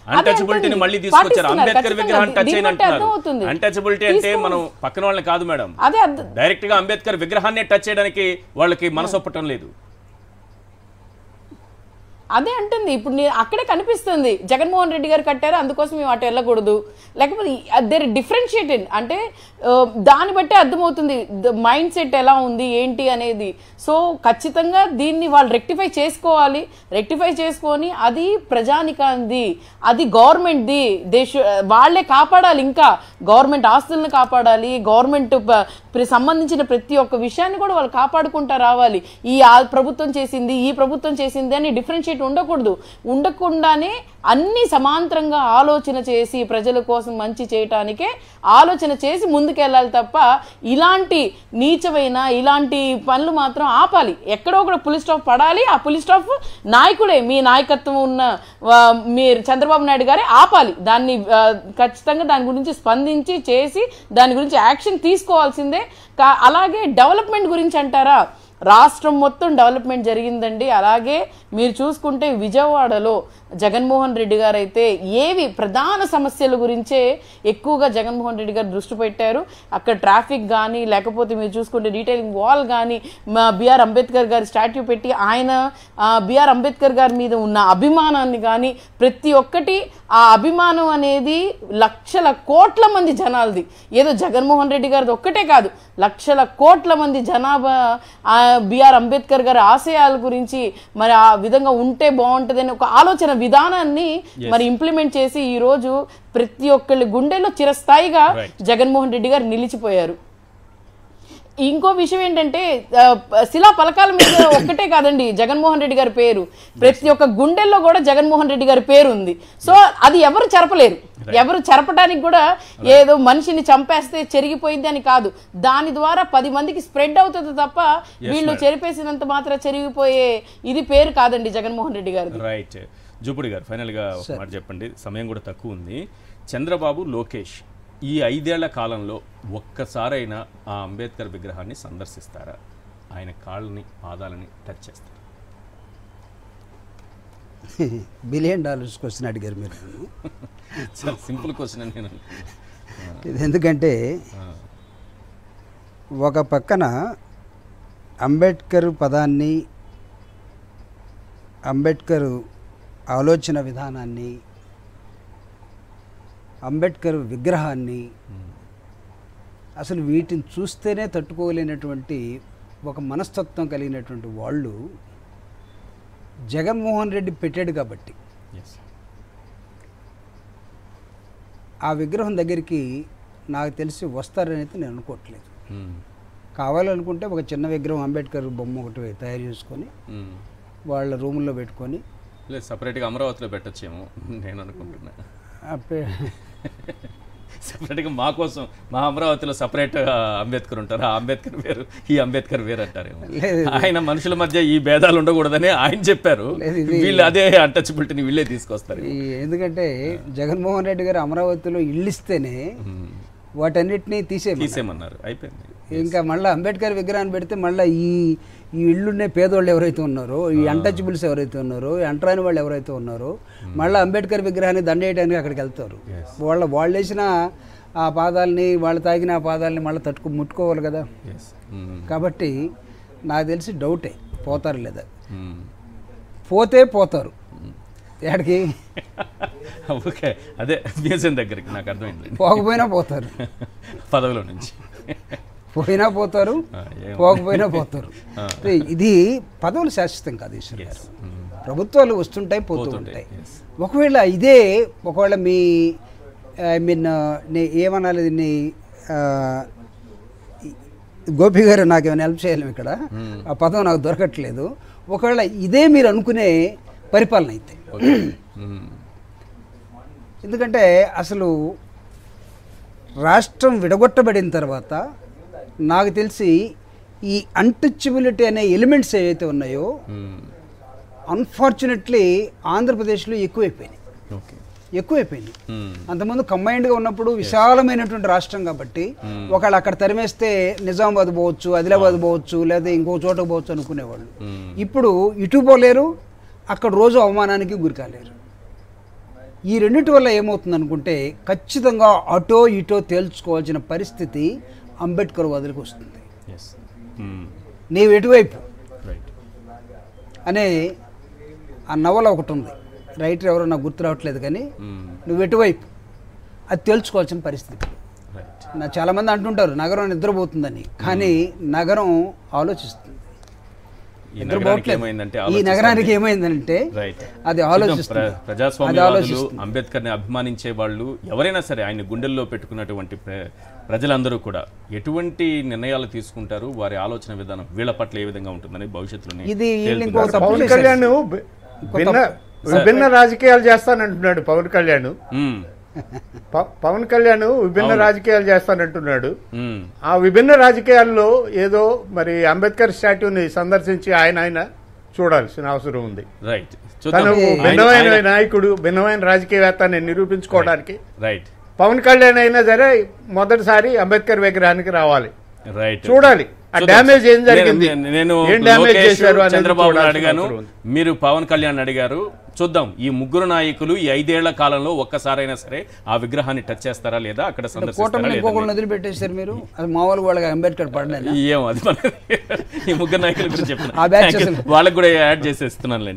అన్టచబిలిటీని మళ్ళీ తీసుకొచ్చారు. అంబేద్కర్ విగ్రహాన్ని టచ్ అయిన అంటున్నారు. అన్టచబిలిటీ అంటే మనం పక్కన వాళ్ళని కాదు మేడం, డైరెక్ట్ గా అంబేద్కర్ విగ్రహాన్ని టచ్ చేయడానికి వాళ్ళకి మనసు ఒప్పటం లేదు. అదే అంటుంది. ఇప్పుడు అక్కడే కనిపిస్తుంది జగన్మోహన్ రెడ్డి గారు కట్టారు అందుకోసం మేము అటు వెళ్ళకూడదు, లేకపోతే దేర్ డిఫరెన్షియేటెడ్ అంటే దాన్ని బట్టి అర్థమవుతుంది మైండ్ సెట్ ఎలా ఉంది ఏంటి అనేది. సో ఖచ్చితంగా దీన్ని వాళ్ళు రెక్టిఫై చేసుకోవాలి. రెక్టిఫై చేసుకొని అది ప్రజానికాంది, అది గవర్నమెంట్ది, వాళ్లే కాపాడాలి. ఇంకా గవర్నమెంట్ ఆస్తులను కాపాడాలి, గవర్నమెంట్ సంబంధించిన ప్రతి ఒక్క విషయాన్ని కూడా వాళ్ళు కాపాడుకుంటా రావాలి. ఈ ప్రభుత్వం చేసింది, ఈ ప్రభుత్వం చేసింది అని డిఫరెన్షియేట్ ఉండకూడదు. ఉండకుండానే అన్ని సమాంతరంగా ఆలోచన చేసి ప్రజల కోసం మంచి చేయటానికే ఆలోచన చేసి ముందుకెళ్ళాలి తప్ప ఇలాంటి నీచమైన ఇలాంటి పనులు మాత్రం ఆపాలి. ఎక్కడో కూడా పులి స్టాప్ పడాలి. ఆ పులి స్టాప్ నాయకుడే, మీ నాయకత్వం ఉన్న మీరు చంద్రబాబు నాయుడు గారే ఆపాలి. దాన్ని ఖచ్చితంగా దాని గురించి స్పందించి చేసి దాని గురించి యాక్షన్ తీసుకోవాల్సిందే. అలాగే డెవలప్మెంట్ గురించి అంటారా, రాష్ట్రం మొత్తం డెవలప్మెంట్ జరిగిందండి. అలాగే మీరు చూసుకుంటే విజయవాడలో జగన్మోహన్ రెడ్డి గారు అయితే ఏవి ప్రధాన సమస్యల గురించే ఎక్కువగా జగన్మోహన్ రెడ్డి గారు దృష్టి పెట్టారు. అక్కడ ట్రాఫిక్ కానీ లేకపోతే మీరు చూసుకుంటే డీటెయిలింగ్ వాల్ కానీ బిఆర్ అంబేద్కర్ గారి స్టాట్యూ పెట్టి ఆయన బిఆర్ అంబేద్కర్ గారి మీద ఉన్న అభిమానాన్ని కానీ ప్రతి ఒక్కటి ఆ అభిమానం అనేది లక్షల కోట్ల మంది జనాలది. ఏదో జగన్మోహన్ రెడ్డి గారిది ఒక్కటే కాదు, లక్షల కోట్ల మంది జనాభా బిఆర్ అంబేద్కర్ గారి ఆశయాల గురించి మరి ఆ విధంగా ఉంటే బాగుంటుందని ఒక ఆలోచన విధానాన్ని మరి ఇంప్లిమెంట్ చేసి ఈ రోజు ప్రతి ఒక్కళ్ళ గుండెల్లో చిరస్థాయిగా జగన్మోహన్ రెడ్డి గారు నిలిచిపోయారు. ఇంకో విషయం ఏంటంటే శిలా పలకాల మీద ఒక్కటే కాదండి జగన్మోహన్ రెడ్డి గారి పేరు, ప్రతి ఒక్క గుండెల్లో కూడా జగన్మోహన్ రెడ్డి గారి పేరు ఉంది. సో అది ఎవరు చెరపలేరు. ఎవరు చెరపడానికి కూడా ఏదో మనిషిని చంపేస్తే చెరిగిపోయింది అని కాదు, దాని ద్వారా 10 మందికి స్ప్రెడ్ అవుతుంది తప్ప వీళ్ళు చెరిపేసినంత మాత్రం చెరిగిపోయే ఇది పేరు కాదండి జగన్మోహన్ రెడ్డి గారు. రైట్. జూపుడి గారు ఫైనల్గా ఒక మాట చెప్పండి, సమయం కూడా తక్కువ ఉంది. చంద్రబాబు, లోకేష్ ఈ 5 ఏళ్ల కాలంలో ఒక్కసారైనా ఆ అంబేద్కర్ విగ్రహాన్ని సందర్శిస్తారా? ఆయన కాళ్ళని పాదాలని టచ్ చేస్తారు? $1 బిలియన్ క్వశ్చన్ అడిగారు మీరు. చాలా సింపుల్ క్వశ్చన్ అని నేను ఇది ఎందుకంటే ఒక పక్కన అంబేద్కర్ పదాన్ని, అంబేద్కర్ ఆలోచన విధానాన్ని, అంబేద్కర్ విగ్రహాన్ని అసలు వీటిని చూస్తేనే తట్టుకోలేనటువంటి ఒక మనస్తత్వం కలిగినటువంటి వాళ్ళు జగన్మోహన్ రెడ్డి పెట్టాడు కాబట్టి ఆ విగ్రహం దగ్గరికి నాకు తెలిసి వస్తారని అయితే నేను అనుకోవట్లేదు. కావాలనుకుంటే ఒక చిన్న విగ్రహం అంబేద్కర్ బొమ్మ ఒకటి తయారు చేసుకొని వాళ్ళ రూముల్లో పెట్టుకొని లేదు సపరేట్గా అమరావతిలో పెట్టచ్చేమో నేను అనుకుంటున్నా. సపరేట్గా మా కోసం మా అమరావతిలో సపరేట్ అంబేద్కర్ ఉంటారు, ఆ అంబేద్కర్ వేరు ఈ అంబేద్కర్ వేరు అంటారేమో. ఆయన మనుషుల మధ్య ఈ భేదాలు ఉండకూడదని ఆయన చెప్పారు, వీళ్ళు అదే అన్టచబిలిటీని వీళ్ళే తీసుకొస్తారు. ఎందుకంటే జగన్మోహన్ రెడ్డి గారు అమరావతిలో ఇల్లు ఇస్తేనే వాటన్నిటినీ తీసేయమన్నారు, అయిపోయింది. ఇంకా మళ్ళీ అంబేద్కర్ విగ్రహాన్ని పెడితే మళ్ళీ ఈ ఇళ్ళున్నే పేదోళ్ళు ఎవరైతే ఉన్నారో, ఈ అన్టచబుల్స్ ఎవరైతే ఉన్నారో, ఈ అంటరాని వాళ్ళు ఎవరైతే ఉన్నారో మళ్ళీ అంబేద్కర్ విగ్రహాన్ని దండేయడానికి అక్కడికి వెళ్తారు. వాళ్ళు వేసిన ఆ పాదాలని, వాళ్ళు తాగిన ఆ పాదాలని మళ్ళీ ముట్టుకోవాలి కదా. కాబట్టి నాకు తెలిసి డౌటే పోతారు లేదా. పోతే పోతారు ఎక్కడికి, ఓకే అదే మ్యూజియం దగ్గరికి, నాకు అర్థమైంది. పోకపోయినా పోతారు, పదవిలో నుంచి పోయినా పోతారు, పోకపోయినా పోతారు. ఇది పదవులు శాశ్వతం కాదు ఈశ్వర్ గారు, ప్రభుత్వాలు వస్తుంటాయి పోతూ ఉంటాయి. ఒకవేళ మీ ఐ మీన్ ఏమనాలి దీన్ని, గోపి గారు నాకేమైనా హెల్ప్ చేయలేము ఇక్కడ, ఆ పదం నాకు దొరకట్లేదు. ఒకవేళ ఇదే మీరు అనుకునే పరిపాలన అయితే, ఎందుకంటే అసలు రాష్ట్రం విడగొట్టబడిన తర్వాత నాకు తెలిసి ఈ అన్టచబిలిటీ అనే ఎలిమెంట్స్ ఏవైతే ఉన్నాయో అన్ఫార్చునేట్లీ ఆంధ్రప్రదేశ్లో ఎక్కువైపోయినాయి. అంతకుముందు కంబైన్డ్గా ఉన్నప్పుడు విశాలమైనటువంటి రాష్ట్రం కాబట్టి ఒకవేళ అక్కడ తరిమేస్తే నిజామాబాద్ పోవచ్చు, ఆదిలాబాద్ పోవచ్చు, లేదా ఇంకో చోటకు పోవచ్చు అనుకునేవాళ్ళు. ఇప్పుడు ఇటు పోలేరు, అక్కడ రోజు అవమానానికి గురికాలేరు. ఈ రెండింటి వల్ల ఏమవుతుంది అనుకుంటే ఖచ్చితంగా అటో ఇటో తేల్చుకోవాల్సిన పరిస్థితి అంబేద్కర్ వాదులకు వస్తుంది. నీవు ఎటువైపు అనే ఆ నవల ఒకటి ఉంది, రైటర్ ఎవరో నాకు గుర్తు రావట్లేదు, కానీ నువ్వు ఎటువైపు అది తేల్చుకోవాల్సిన పరిస్థితి. చాలామంది అంటుంటారు నగరం నిద్రపోతుందని, కానీ నగరం ఆలోచిస్తుంది. ఈ నగరానికి ఏమైందంటే అది ఆలోచిస్తుంది. ప్రజాస్వామ్యవాదులు, అంబేద్కర్ని అభిమానించే వాళ్ళు ఎవరైనా సరే ఆయన గుండెల్లో పెట్టుకున్నటువంటి ప్రజలందరూ కూడా ఎటువంటి నిర్ణయాలు తీసుకుంటారు, వారి ఆలోచన విధానం వీళ్ళ పట్ల ఏ విధంగా ఉంటుందని భవిష్యత్తులో. పవన్ కళ్యాణ్ విభిన్న రాజకీయాలు చేస్తానంటున్నాడు. పవన్ కళ్యాణ్ విభిన్న రాజకీయాలు చేస్తానంటున్నాడు. ఆ విభిన్న రాజకీయాల్లో ఏదో మరి అంబేద్కర్ స్టాట్యూని సందర్శించి ఆయన చూడాల్సిన అవసరం ఉంది. తను భిన్నమైన నాయకుడు, భిన్నమైన రాజకీయవేత్త నిరూపించుకోవడానికి పవన్ కళ్యాణ్ అయినా సరే మొదటిసారి అంబేద్కర్ విగ్రహానికి రావాలి, చూడాలి ఆ డ్యామేజ్ ఏం జరిగింది, నేను ఏం డ్యామేజ్ లోకేష్, చేశారు అనేది చంద్రబాబు చూడాల్సిన అడిగాను, అవసరం ఉంది. మీరు పవన్ కళ్యాణ్ అడిగారు. చూద్దాం ఈ ముగ్గురు నాయకులు ఈ 5 ఏళ్ల కాలంలో ఒక్కసారైనా సరే ఆ విగ్రహాన్ని టచ్ చేస్తారా లేదా, అక్కడ సందర్శిస్తారా కూటమిని లేదా ఇంకొకళ్ళు వదిలిపెట్టేశారు మీరు. అది మామూలుగా వాళ్ళకి అంబేద్కర్ పడలేదు. ఏమో అది ఈ ముగ్గురు నాయకుల గురించి ఆ బ్యాచ్ చెప్పిన వాళ్ళకి కూడా యాడ్ చేసేస్తున్నానులేండి.